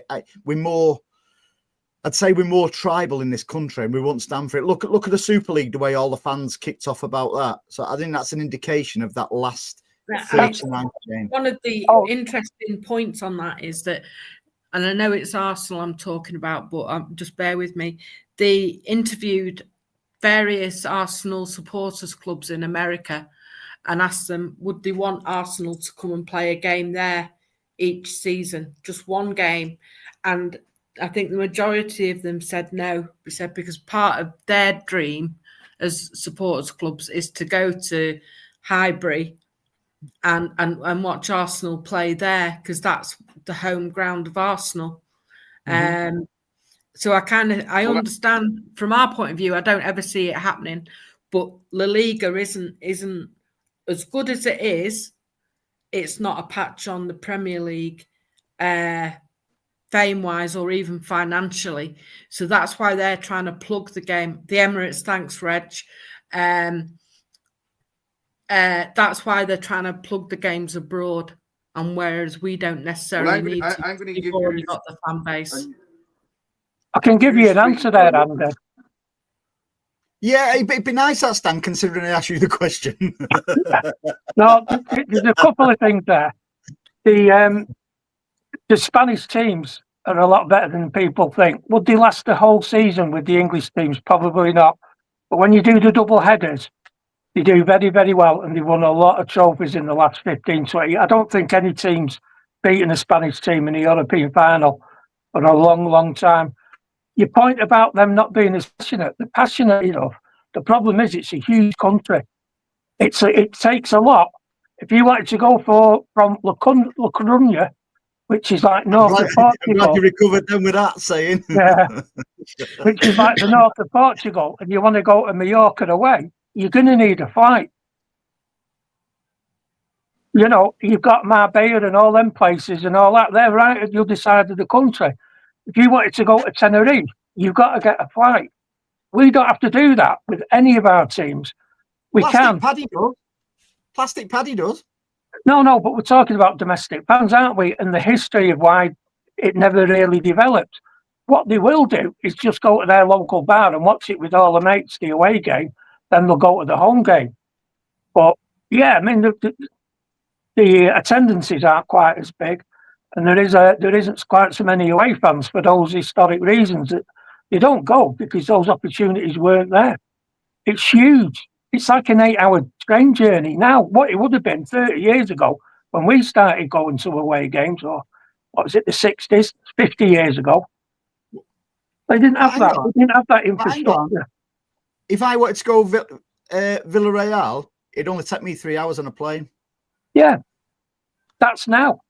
I'd say we're more tribal in this country, and we won't stand for it. Look at the Super League, the way all the fans kicked off about that. So I think that's an indication of that last 39 game. One of the interesting points on that is that, and I know it's Arsenal I'm talking about, but just bear with me. They interviewed various Arsenal supporters clubs in America and asked them, would they want Arsenal to come and play a game there each season, just one game? And I think the majority of them said no. We said because part of their dream as supporters clubs is to go to Highbury and watch Arsenal play there, because that's the home ground of Arsenal. So I understand from our point of view. I don't ever see it happening, but La Liga isn't as good as it is. It's not a patch on the Premier League, fame-wise or even financially. So that's why they're trying to plug the game. The Emirates, thanks, Reg. That's why they're trying to plug the games abroad, and whereas we don't necessarily need to. I'm going to We've already got the fan base. I can give you an answer there, Andy. Yeah, it'd be nice, that, Stan, considering I asked you the question. No, there's a couple of things there. The Spanish teams are a lot better than people think. Would they last the whole season with the English teams? Probably not. But when you do the double headers, they do very, very well, and they've won a lot of trophies in the last 15, 20. I don't think any team's beaten a Spanish team in the European final for a long, long time. Your point about them not being as passionate, they're passionate enough. The problem is it's a huge country. It takes a lot. If you wanted to go from La Coruña, which is like north of Portugal. I'm glad you recovered them with that saying. Yeah, which is like the north of Portugal, and you want to go to Mallorca away, you're going to need a flight. You know, you've got Marbella and all them places and all that. They're right at the other side of the country. If you wanted to go to Tenerife, you've got to get a flight. We don't have to do that with any of our teams. We can. Plastic Paddy does. No, but we're talking about domestic fans, aren't we? And the history of why it never really developed. What they will do is just go to their local bar and watch it with all the mates, the away game. Then they'll go to the home game. But yeah, I mean, the attendances aren't quite as big, and there isn't quite so many away fans for those historic reasons that they don't go because those opportunities weren't there. It's huge. It's like an 8-hour train journey now. What it would have been 30 years ago when we started going to away games, or what was it, the 60s, 50 years ago. They didn't have that. They didn't have that infrastructure. If I wanted to go Villarreal, it'd only take me 3 hours on a plane. Yeah, that's now.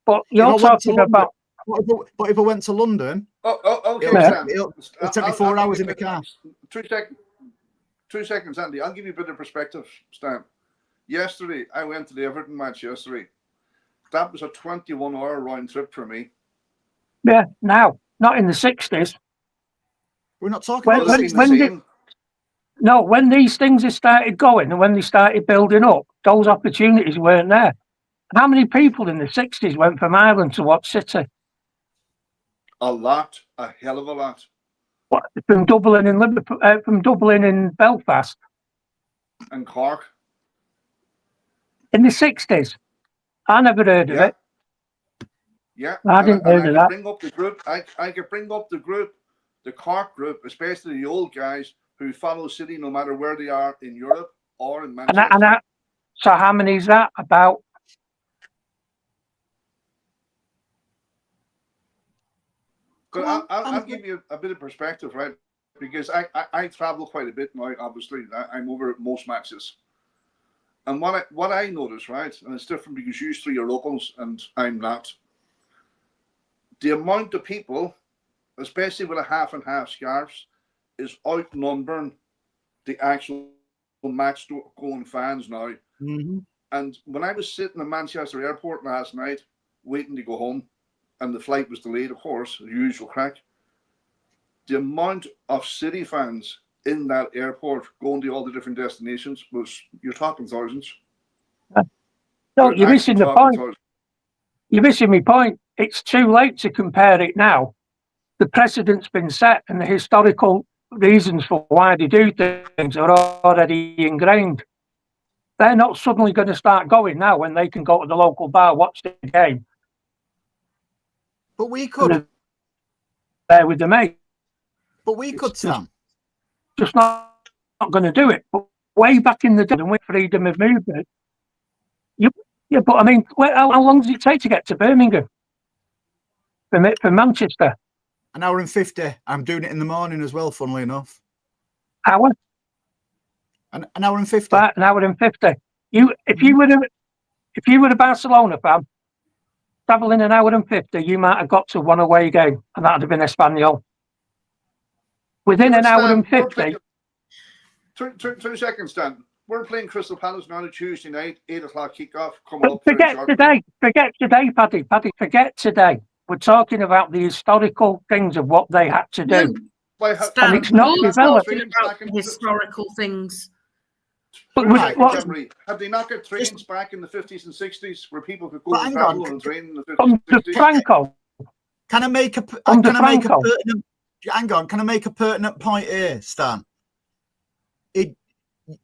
But you're talking about. But if I went to London, okay, it'll take me 4 hours in the car. 2 seconds, Andy. I'll give you a bit of perspective, Stan. Yesterday, I went to the Everton match yesterday. That was a 21-hour round trip for me. Yeah, now, not in the 60s. We're not talking about the 60s. When these things have started going and when they started building up, those opportunities weren't there. How many people in the 60s went from Ireland to watch City? A lot, a hell of a lot. What, from Dublin in Liverpool, from Dublin in Belfast, and Cork in the 60s. I never heard of it. Yeah, I didn't hear of that. Bring up the group. I could bring up the group, the Cork group, especially the old guys who follow City no matter where they are in Europe or in Manchester. So how many is that? About? I'll give you a bit of perspective, right? Because I travel quite a bit now, obviously. I'm over at most matches. And what I noticed, right, and it's different because you three are locals and I'm not, the amount of people, especially with a half and half scarves, is outnumbering the actual match going fans now. Mm-hmm. And when I was sitting in Manchester Airport last night, waiting to go home, and the flight was delayed, of course, the usual crack, the amount of City fans in that airport going to all the different destinations was, you're talking thousands. No, you're missing the point. You're missing my point. It's too late to compare it now. The precedent's been set and the historical reasons for why they do things are already ingrained. They're not suddenly going to start going now when they can go to the local bar, watch the game. But we could. There with the mate. But we could, Sam. Just not going to do it. But way back in the day, with freedom of movement, yeah, but I mean, how long does it take to get to Birmingham from Manchester? An hour and 50. I'm doing it in the morning as well, funnily enough. Hour? An hour and 50. About an hour and 50. If you were a Barcelona fan, travelling an hour and 50, you might have got to one away game, and that'd have been Espanyol. Within an hour and 50. 2 seconds, Dan. We're playing Crystal Palace now on a Tuesday night, 8 o'clock kickoff. Coming up. Forget today, Paddy. Forget today. We're talking about the historical things of what they had to do. Stan, and it's not developed. About historical things. But have they not got trains back in the 50s and 60s where people could go and travel and train in the 50s and 60s? Franco. Can I make a pertinent point here, Stan?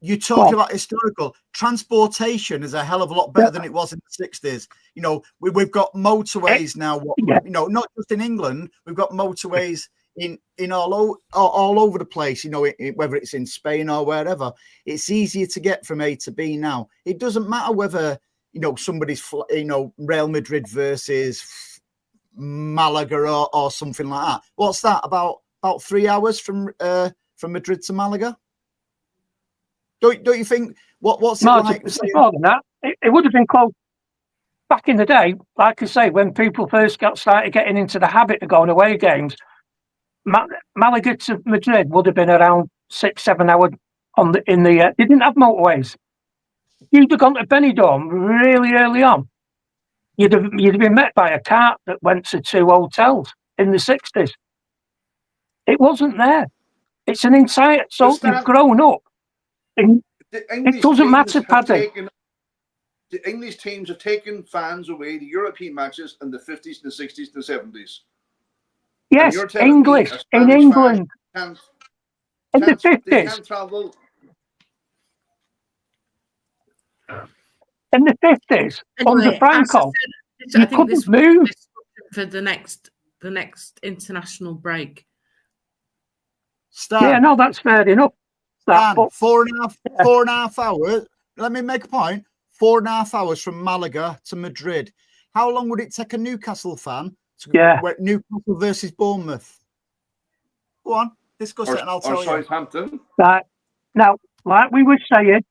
You talk about historical transportation is a hell of a lot better than it was in the 60s. You know, we've got motorways now. You know, not just in England, we've got motorways in all over the place. You know, whether it's in Spain or wherever, it's easier to get from A to B now. It doesn't matter whether somebody's Real Madrid versus Malaga or something like that. What's that about 3 hours from Madrid to Malaga? Don't you think? What's it like? It's more than that. It would have been close back in the day. Like I say, when people first started getting into the habit of going away games, Malaga to Madrid would have been around 6-7 hours they didn't have motorways. You'd have gone to Benidorm really early on. You'd have been met by a cart that went to 2 hotels in the 60s. It wasn't there. It's an entire. So you've grown up. It doesn't matter, Paddy. The English teams have taken fans away to European matches in the 50s, the 60s, the 70s. Yes, English in England in the 50s. In the 50s, under Franco, you couldn't move for the next international break. Stan, yeah, no, that's fair enough. Stan, 4.5 hours. Let me make a point. 4.5 hours from Malaga to Madrid. How long would it take a Newcastle fan to Newcastle versus Bournemouth? Go on, discuss it and I'll tell you. Southampton. Now, like we were saying,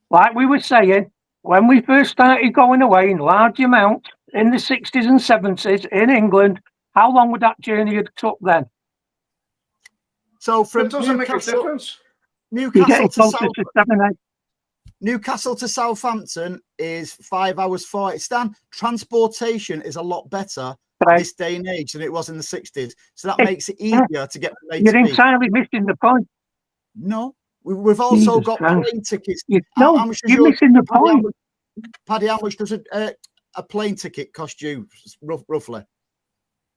when we first started going away in large amounts in the 60s and 70s in England, how long would that journey have took then? So from Newcastle to Southampton is 5 hours 40. Stan, transportation is a lot better this day and age than it was in the 60s. So that makes it easier to get from A to B. You're entirely missing the point. No, we've also got plane tickets. You're missing the point. Paddy, how much does a plane ticket cost you, roughly?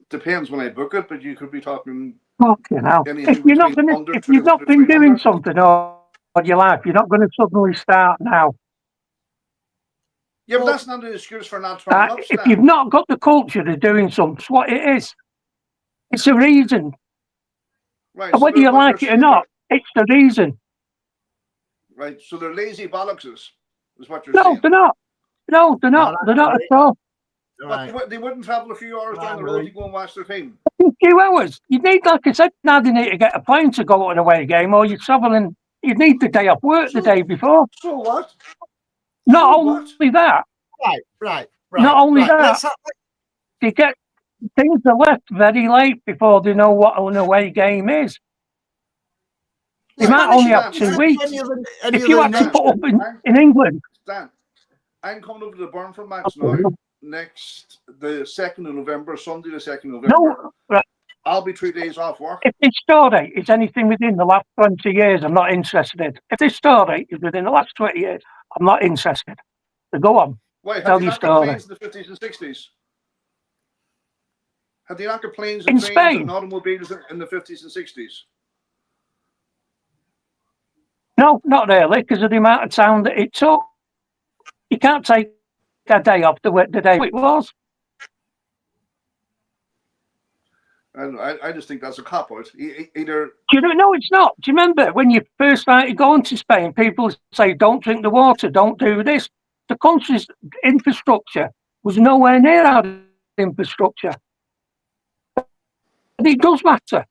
Depends when I book it, but you could be talking. Fucking hell. If you've not been doing something all your life, you're not going to suddenly start now. Yeah, but that's not an excuse for not turning up. If you've not got the culture of doing something, it's what it is. It's a reason. Right. And whether you like it or not, it's the reason. Right. So they're lazy bollockses, is what you're saying. No, they're not. No, they're not. They're not at all. But they wouldn't travel a few hours down the road to go and watch their team. A few hours. You need, like I said, now they need to get a plane to go to an away game, or you're travelling You need the day off work the day before. So what? Not So only what? that, Right. not only that, Let's have, they get things are left very late before they know what an away game is. They Right, might manage only that. have Is 2 there weeks. any If you other had to put up nation- in England, Stan, I'm coming over to the Burnford match now. The 2nd of November, Sunday the 2nd of November. no. Right, I'll be 3 days off work. if this story is anything within the last 20 years, I'm not interested. If this story is within the last 20 years, I'm not interested. So go on. Wait, Tell had they your not got story. planes in the 50s and 60s? Had they not got planes In and trains Spain? and automobiles in the 50s and 60s? No, not really, because of the amount of time that it took. You can't take a day off the day it was. And I just think that's a cop-out. Either Do you know? No, it's not. Do you remember when you first started going to Spain, people say, don't drink the water, don't do this. The country's infrastructure was nowhere near our infrastructure. And it does matter.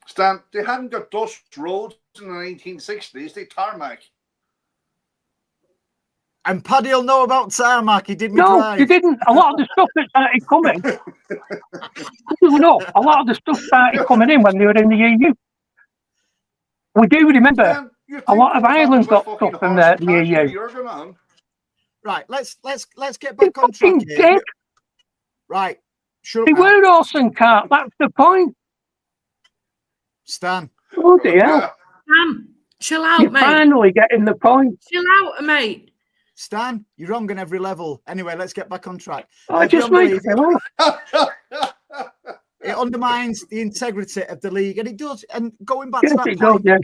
Stan, they hadn't got dust roads in the 1960s. They tarmac. And Paddy will know about tarmac. He did me No, drive. you didn't. A lot of the stuff that started coming, a lot of the stuff started coming in when they were in the EU. We do remember Stan, you a lot of think Ireland about got fucking stuff from horse the and carriage EU. you're going on. Right, let's get You back on track fucking here. dick. Right, shut They up now. were horse and cart. That's the point. Stan. Oh dear. Yeah. Sam, chill out, You're mate. finally getting the point. Chill out, mate. Stan, you're wrong on every level. Anyway, let's get back on track. I just make beyond it belief, it undermines the integrity of the league, and it does. And going back Yes, to that it does, point, yeah.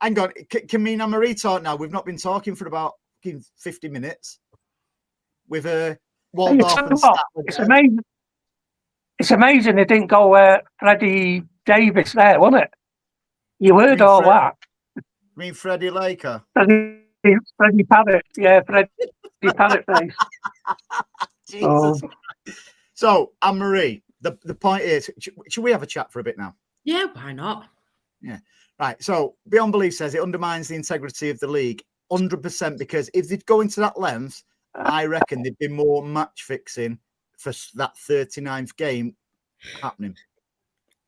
hang on, can me and Anne-Marie talk now? We've not been talking for about 50 minutes with Waldorf and Statler. It's amazing. It's amazing they didn't go Freddie Davis there, wasn't it? You heard all that. I mean, Freddie Laker. Freddie Parrott. Yeah, Freddie Parrott face. Jesus. So, Anne-Marie, the point is, should we have a chat for a bit now? Yeah, why not? Yeah. Right. So, Beyond Belief says it undermines the integrity of the league 100%, because if they'd go into that length, I reckon there'd be more match fixing for that 39th game happening.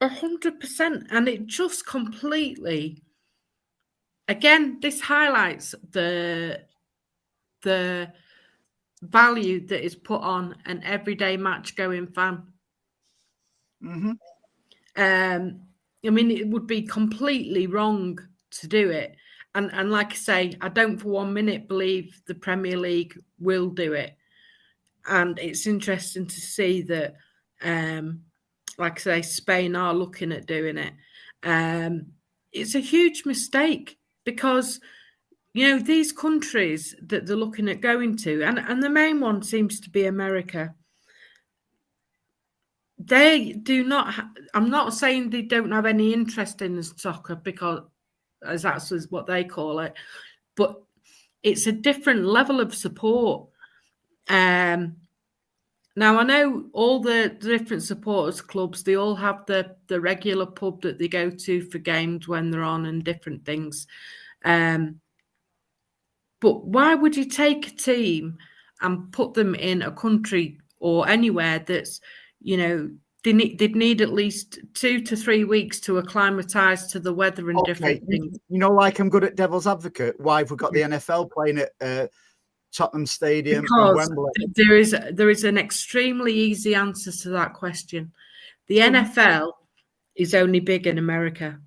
100%. And it just completely, again, this highlights the value that is put on an everyday match going fan. Mm-hmm. I mean, it would be completely wrong to do it. And like I say, I don't for 1 minute believe the Premier League will do it. And it's interesting to see that, like I say, Spain are looking at doing it. It's a huge mistake because, you know, these countries that they're looking at going to, and the main one seems to be America, they do not, I'm not saying they don't have any interest in soccer, because as that's what they call it, but it's a different level of support. Now, I know all the different supporters clubs, they all have the regular pub that they go to for games when they're on and different things. But why would you take a team and put them in a country or anywhere that's, you know, they'd need at least 2 to 3 weeks to acclimatise to the weather and different things. You know, like I'm good at devil's advocate. Why have we got the NFL playing at Tottenham Stadium Because and Wembley? there is an extremely easy answer to that question. The NFL is only big in America.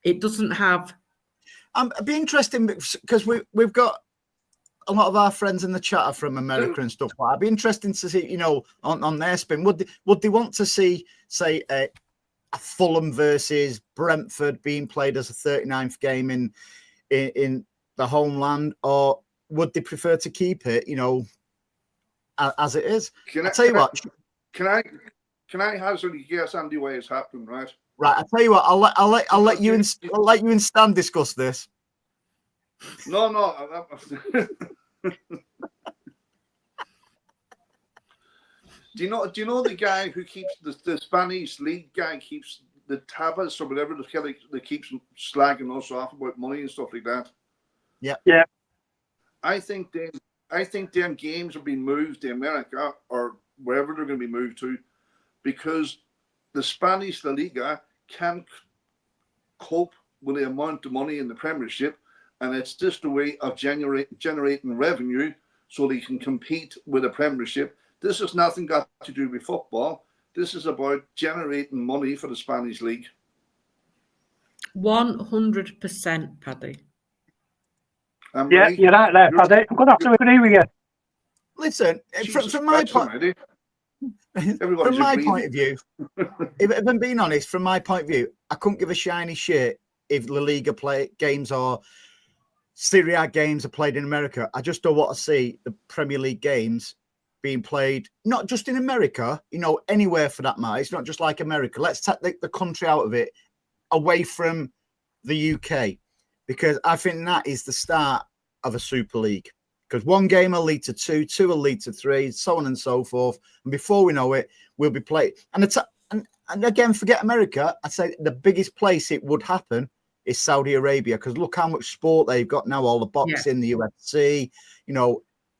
It doesn't have. It'd be interesting because we've got a lot of our friends in the chat are from America and stuff like that. It'd be interesting to see, you know, on their spin. Would they want to see, say, a Fulham versus Brentford being played as a 39th game in the homeland, or would they prefer to keep it, you know, as it is? I'll tell you what. Can I hazard a guess, Andy, why it's happened, right? Right. I'll tell you what. I'll let you and Stan discuss this. No. Do you know the guy who keeps the Spanish league guy keeps the Tabas or whatever the Kelly that keeps slagging us off about money and stuff like that. Yeah. I think them games are being moved to America or wherever they're going to be moved to, because the Spanish La Liga can't cope with the amount of money in the Premiership, and it's just a way of generating revenue so they can compete with the Premiership. This has nothing got to do with football. This is about generating money for the Spanish league. 100%, Paddy. Yeah, Right. you're right there, Paddy. I'm going to have to agree with you. Listen, from my point, from my point of view, if I'm being honest, from my point of view, I couldn't give a shiny shit if La Liga games or Serie A games are played in America. I just don't want to see the Premier League games being played, not just in America, anywhere for that matter. It's not just like America. Let's take the country out of it, away from the UK, because I think that is the start of a Super League. Because one game will lead to two will lead to three, so on and so forth. And before we know it, we'll be playing. And again, forget America. I'd say the biggest place it would happen is Saudi Arabia, because look how much sport they've got now, all the boxing, the UFC,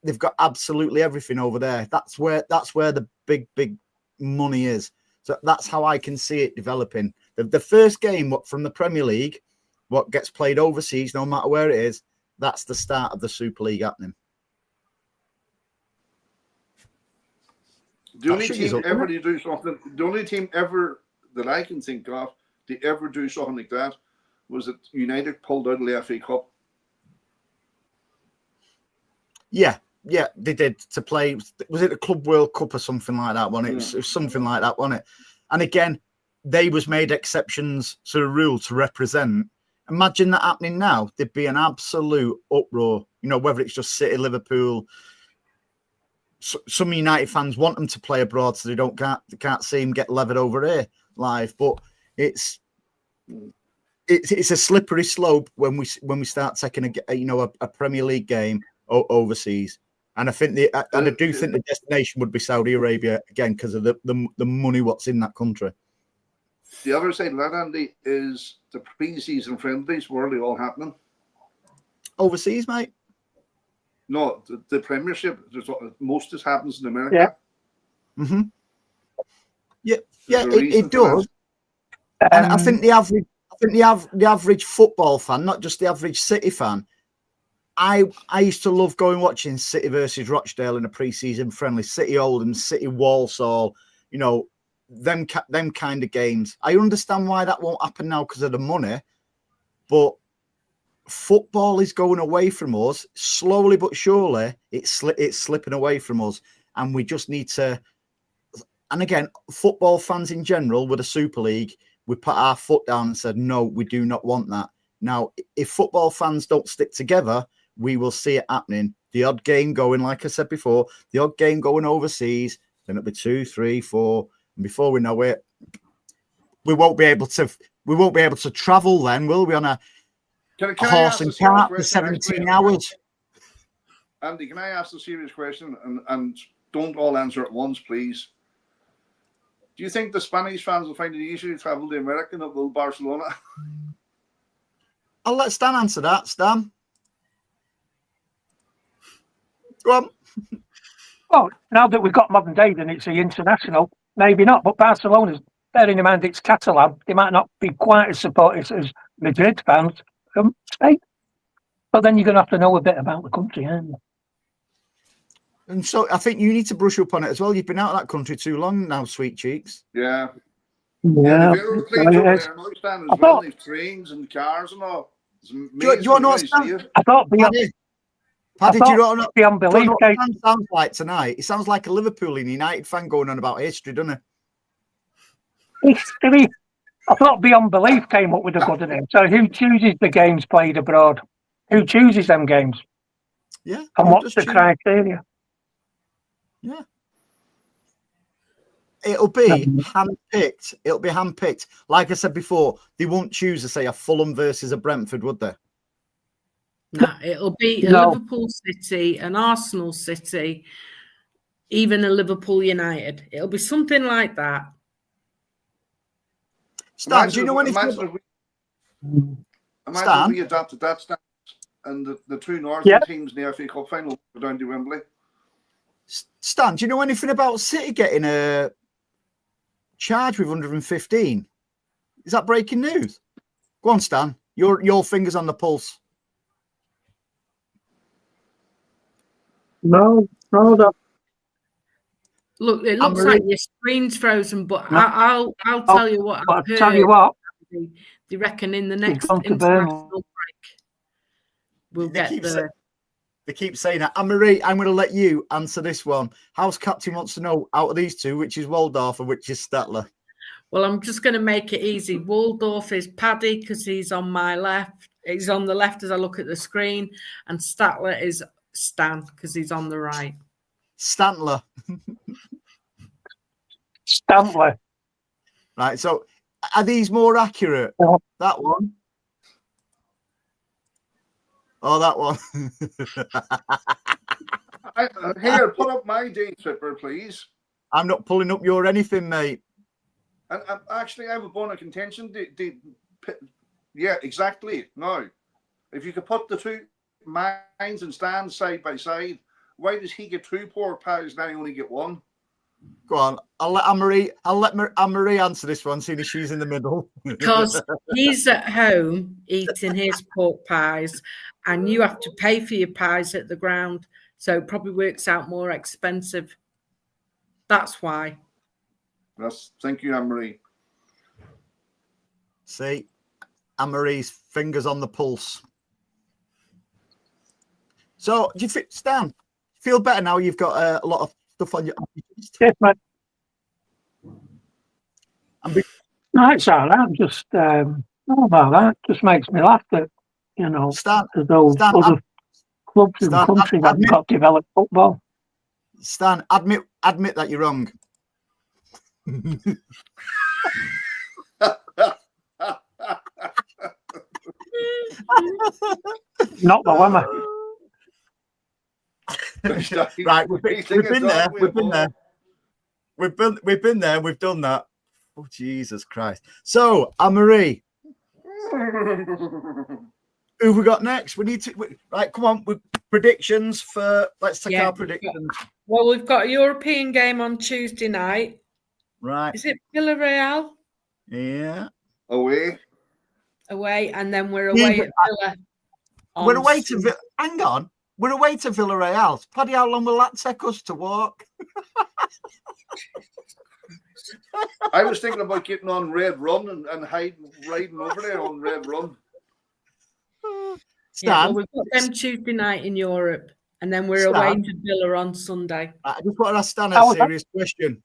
they've got absolutely everything over there. That's where the big money is. So that's how I can see it developing. The first game from the Premier League, what gets played overseas, no matter where it is, that's the start of the Super League happening. The only team ever to do something, the only team ever that I can think of to ever do something like that was that United pulled out of the FA Cup. Yeah, they did, to play. Was it the Club World Cup or something like that one? It was something like that, wasn't it? And again, they was made exceptions to the rule to represent. Imagine that happening now. There'd be an absolute uproar. Whether it's just City, Liverpool. Some United fans want them to play abroad, so they can't see them get levered over here live. But it's a slippery slope when we start taking a Premier League game overseas. And I think I do think the destination would be Saudi Arabia again, because of the money what's in that country. The other side of that, Andy, is the pre-season friendlies. Where are they all happening? Overseas, mate. No, the Premiership. Most of this happens in America. Yeah. Mm-hmm. Yeah, it does. And I think the average football fan, not just the average City fan. I used to love going watching City versus Rochdale in a pre-season friendly, City Oldham, City Walsall, them kind of games. I understand why that won't happen now because of the money, but football is going away from us slowly but surely. It's slipping away from us, and we just need to. And again, football fans in general, with the Super League, we put our foot down and said, no, we do not want that. Now, if football fans don't stick together, we will see it happening. The odd game going, like I said before, the odd game going overseas, then it'll be 2, 3, 4, and before we know it, we won't be able to travel. Then will we on a horse and cart for 17 hours? Andy, can I ask a serious question, and don't all answer at once, please? Do you think the Spanish fans will find it easier to travel to America than will Barcelona? I'll let Stan answer that. Stan, go on. Well, now that we've got modern day, then it's the international. Maybe not, but Barcelona's, bearing in mind it's Catalan, they might not be quite as supportive as Madrid fans from Spain. But then you're going to have to know a bit about the country, aren't you? And so I think you need to brush up on it as well. You've been out of that country too long now, sweet cheeks. Yeah. Yeah. I thought they've trains and cars and all. Do you want to know what Stan? I thought Paddy, do you know what Stan sounds like tonight? He sounds like a Liverpool and United fan going on about history, doesn't he? History. I thought Beyond Belief came up with a good name. So who chooses the games played abroad? Who chooses them games? Yeah. And what's the criteria? Yeah. It'll be handpicked. It'll be handpicked. Like I said before, they won't choose, say, a Fulham versus a Brentford, would they? No, it'll be a Liverpool City, an Arsenal City, even a Liverpool United. It'll be something like that. Stan, do you know anything? Imagine Stan? if we adapted that stance and the two Northern teams in the FA Cup final go down to Wembley. Stan, do you know anything about City getting a charge with 115? Is that breaking news? Go on, Stan. Your fingers on the pulse. No, that. Look, it looks like your screen's frozen, but No. I'll tell you what I've heard. Tell you what. They reckon in the next gone to international break, we'll They get keep the. They keep saying that. Anne-Marie, I'm going to let you answer this one. House Captain wants to know out of these two, which is Waldorf and which is Statler? Well, I'm just going to make it easy. Waldorf is Paddy because he's on my left. He's on the left as I look at the screen. And Statler is Stan because he's on the right. Stantler. Stantler. Right, so are these more accurate? Yeah. That one? Oh, that one. Here, put up my day tripper, please. I'm not pulling up your anything, mate. And actually, I have a bone of contention. Yeah, exactly. Now, if you could put the two mines and stands side by side, why does he get two pork pies and I only get one? Go on. I'll let Anne-Marie answer this one, seeing as she's in the middle. Because he's at home eating his pork pies, and you have to pay for your pies at the ground, so it probably works out more expensive. That's why. Thank you, Anne-Marie. See, Anne-Marie's fingers on the pulse. So, do you Stan, feel better now? You've got a lot of stuff on your. Yes, mate. No, it's all right. Just all about that. Just makes me laugh that Stan, those other clubs in the country that haven't got developed football. Stan, admit that you're wrong. Not the one. Right, we've been there. We've been there. We've done that. Oh, Jesus Christ! So, Anne-Marie, who we got next? We need to right. Come on, with predictions for. Let's take our predictions. Well, we've got a European game on Tuesday night. Right. Is it Villarreal? Yeah. Away, and then we're away at Villa. We're away to hang on. We're away to Villarreal. Bloody how long will that take us to walk? I was thinking about getting on Red Run and riding over there on Red Run. Stan, we've got them Tuesday night in Europe, and then we're away to Villa on Sunday. I just want to ask Stan a serious question.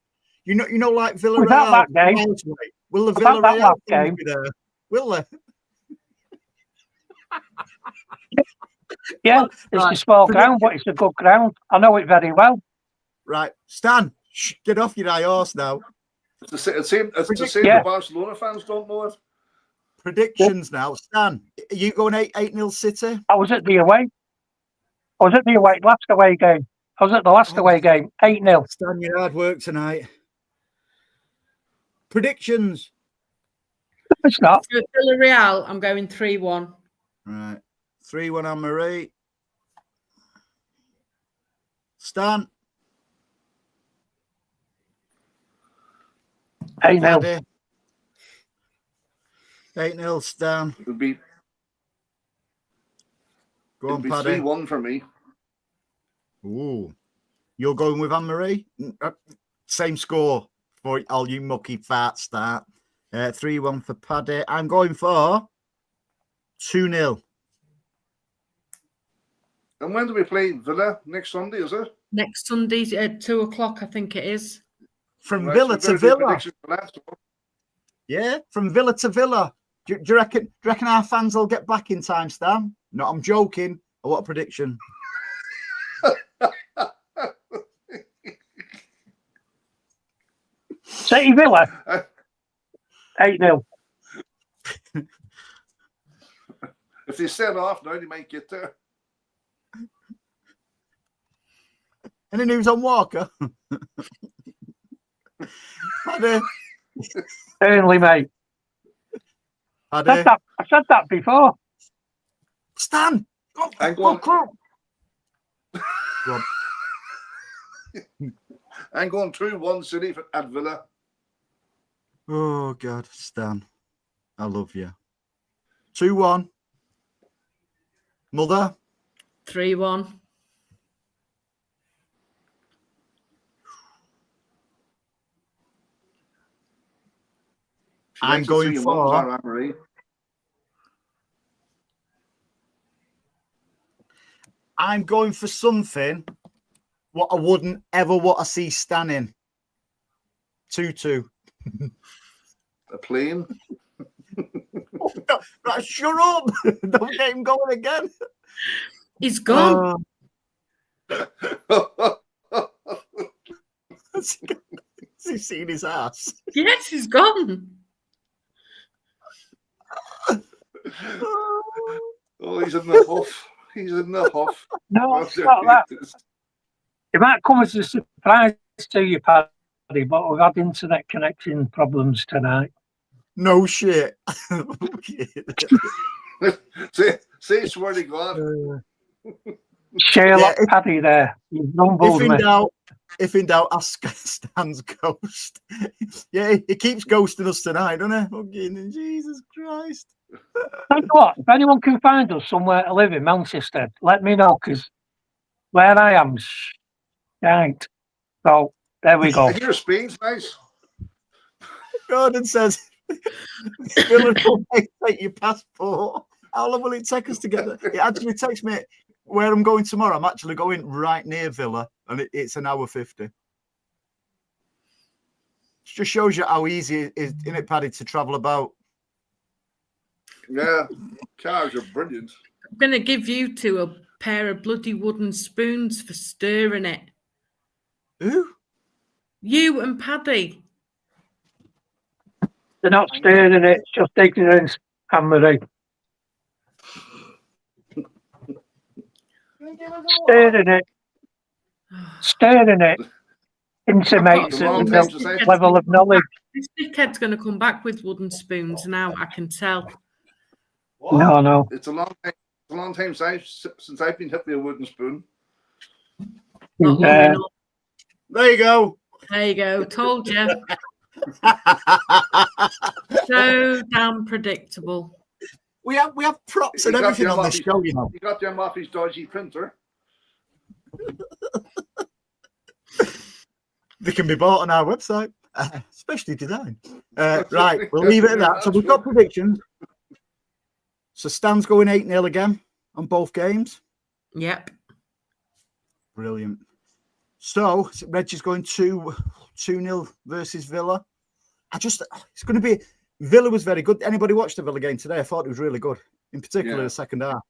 You know, like Villarreal. That game, will the Villarreal game be there? Will they? Yeah, it's a small ground, but it's a good ground. I know it very well. Right, Stan, get off your high horse now. It's the same. The Barcelona fans don't know it. Predictions now, Stan. Are you going 8-0 City? I was at the last away game. I was at the last away game. 8-0. Stan, your hard work tonight. Predictions. It's not. For Villarreal, I'm going 3-1. Right. 3-1 Anne-Marie. Stan. 8-0. 8-0 Stan. It'll be. Go on, It'll be Paddy. 3-1 for me. Ooh. You're going with Anne-Marie? Same score for all you mucky fat start. 3-1 for Paddy. I'm going for 2-0. And when do we play Villa? Next Sunday, is it? Next Sunday at 2:00, I think it is. From Villa to Villa. So. Yeah, from Villa to Villa. Do you reckon our fans will get back in time, Stan? No, I'm joking. What a prediction. City Villa. 8-0. If they set off now, they might get there. Any news on Walker? Burnley, mate. Paddy. I said that before. Stan. Oh, I'm going, Go on. I'm going 2-1 City at Villa. Oh, God. Stan. I love you. 2-1. Mother. 3-1. She I'm likes the going 3-1, for- Zara Marie. I'm going for something what I wouldn't ever want to see Stan in. 2-2. A plane. Oh, no, right, shut up. Don't get him going again. He's gone. Has he seen his ass? Yes, he's gone. Oh, he's in the huff. He's in the huff. No, it's not that. It might come as a surprise to you, Paddy, but we've had internet connection problems tonight. No shit. Say swear to God. Sherlock Yeah, Paddy there. You've rumbled me. If in doubt, ask Stan's ghost. Yeah, he keeps ghosting us tonight, doesn't he? Fucking Jesus Christ. Tell you what, if anyone can find us somewhere to live in Manchester, let me know, because where I am, right. So, there we go. I hear Spain's nice. Gordon says, Villa will take your passport. How long will it take us to get there? It actually takes me where I'm going tomorrow. I'm actually going right near Villa, and it's an hour 50. It just shows you how easy it is, isn't it, Paddy, to travel about. Yeah, cars are brilliant. I'm going to give you two a pair of bloody wooden spoons for stirring it. Who? You and Paddy. They're not stirring it, it's just ignorance, Anne-Marie. Stirring it intimates I've got- the level of knowledge. This dickhead's going to come back with wooden spoons now, I can tell. What? No. It's a long time. It's a long time since I've been hit with a wooden spoon. Not long enough. There you go. There you go. Told you. So damn predictable. We have props and You got everything them on off this his- show, you know. You got them off his dodgy printer. They can be bought on our website, especially design. Right, we'll leave it at that. So we've got predictions. So Stan's going 8-0 again on both games. Yep. Brilliant. So Reggie's going 2-0 versus Villa. It's going to be, Villa was very good. Anybody watched the Villa game today? I thought it was really good, in particular the second half.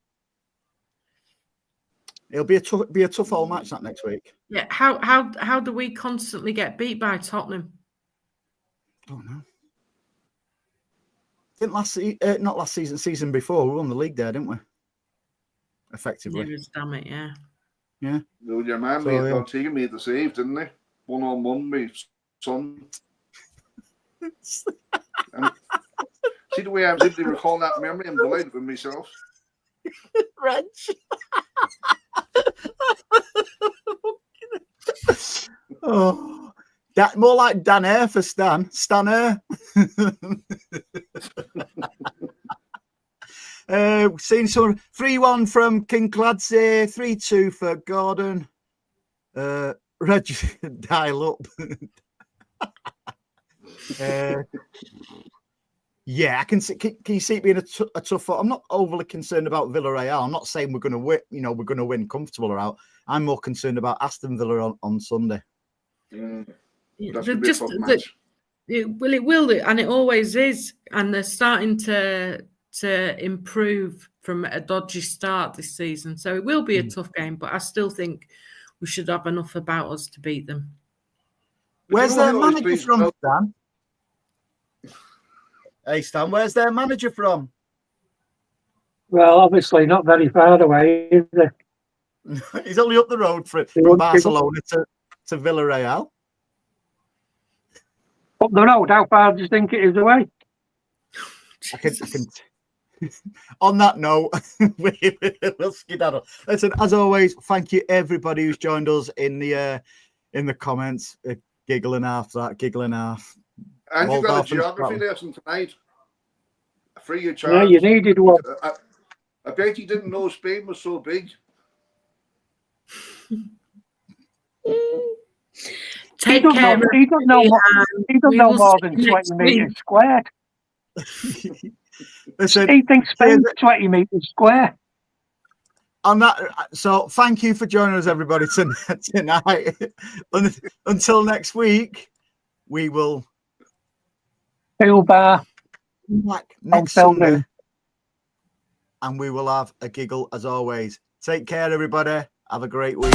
It'll be a tough old match that next week. Yeah. How do we constantly get beat by Tottenham? Don't know. Didn't not last season before, we won the league there, didn't we? Effectively. Damn it, yeah. Yeah. No, your man Ortega made the save, didn't he? 1-on-1 with son. And see the way I was able to recall that memory? I'm delighted with myself. Reg. Oh, that more like Dan Air for Stan. Stan Air. Seeing some 3-1 from King Clancy, 3-2 for Gordon. Reg, dial up. Yeah, I can see. Can you see it being a tough? I'm not overly concerned about Villarreal. I'm not saying we're going to win. You know, we're going to win comfortable or out. I'm more concerned about Aston Villa on Sunday. That's going to be a tough match. It will do, and it always is. And they're starting to improve from a dodgy start this season. So it will be a tough game, but I still think we should have enough about us to beat them. Where's their manager from, Stan? Hey, Stan, where's their manager from? Well, obviously not very far away, is he? He's only up the road from Barcelona to Villarreal. Up the road, how far do you think it is away? I can. On that note, we'll skedaddle. Listen, as always, thank you everybody who's joined us in the comments. Giggling half that, giggling half. And you got a Waldorf and geography Scotland. lesson tonight. Free of charge. Yeah, you needed one. I bet you didn't know Spain was so big. Take care. He don't know more than 20 metres squared. Listen, He thinks Spain's 20 metres square. On that, so thank you for joining us, everybody, tonight. Until next week, we will Pool bar. back next Sunday, and we will have a giggle as always. Take care, everybody. Have a great week.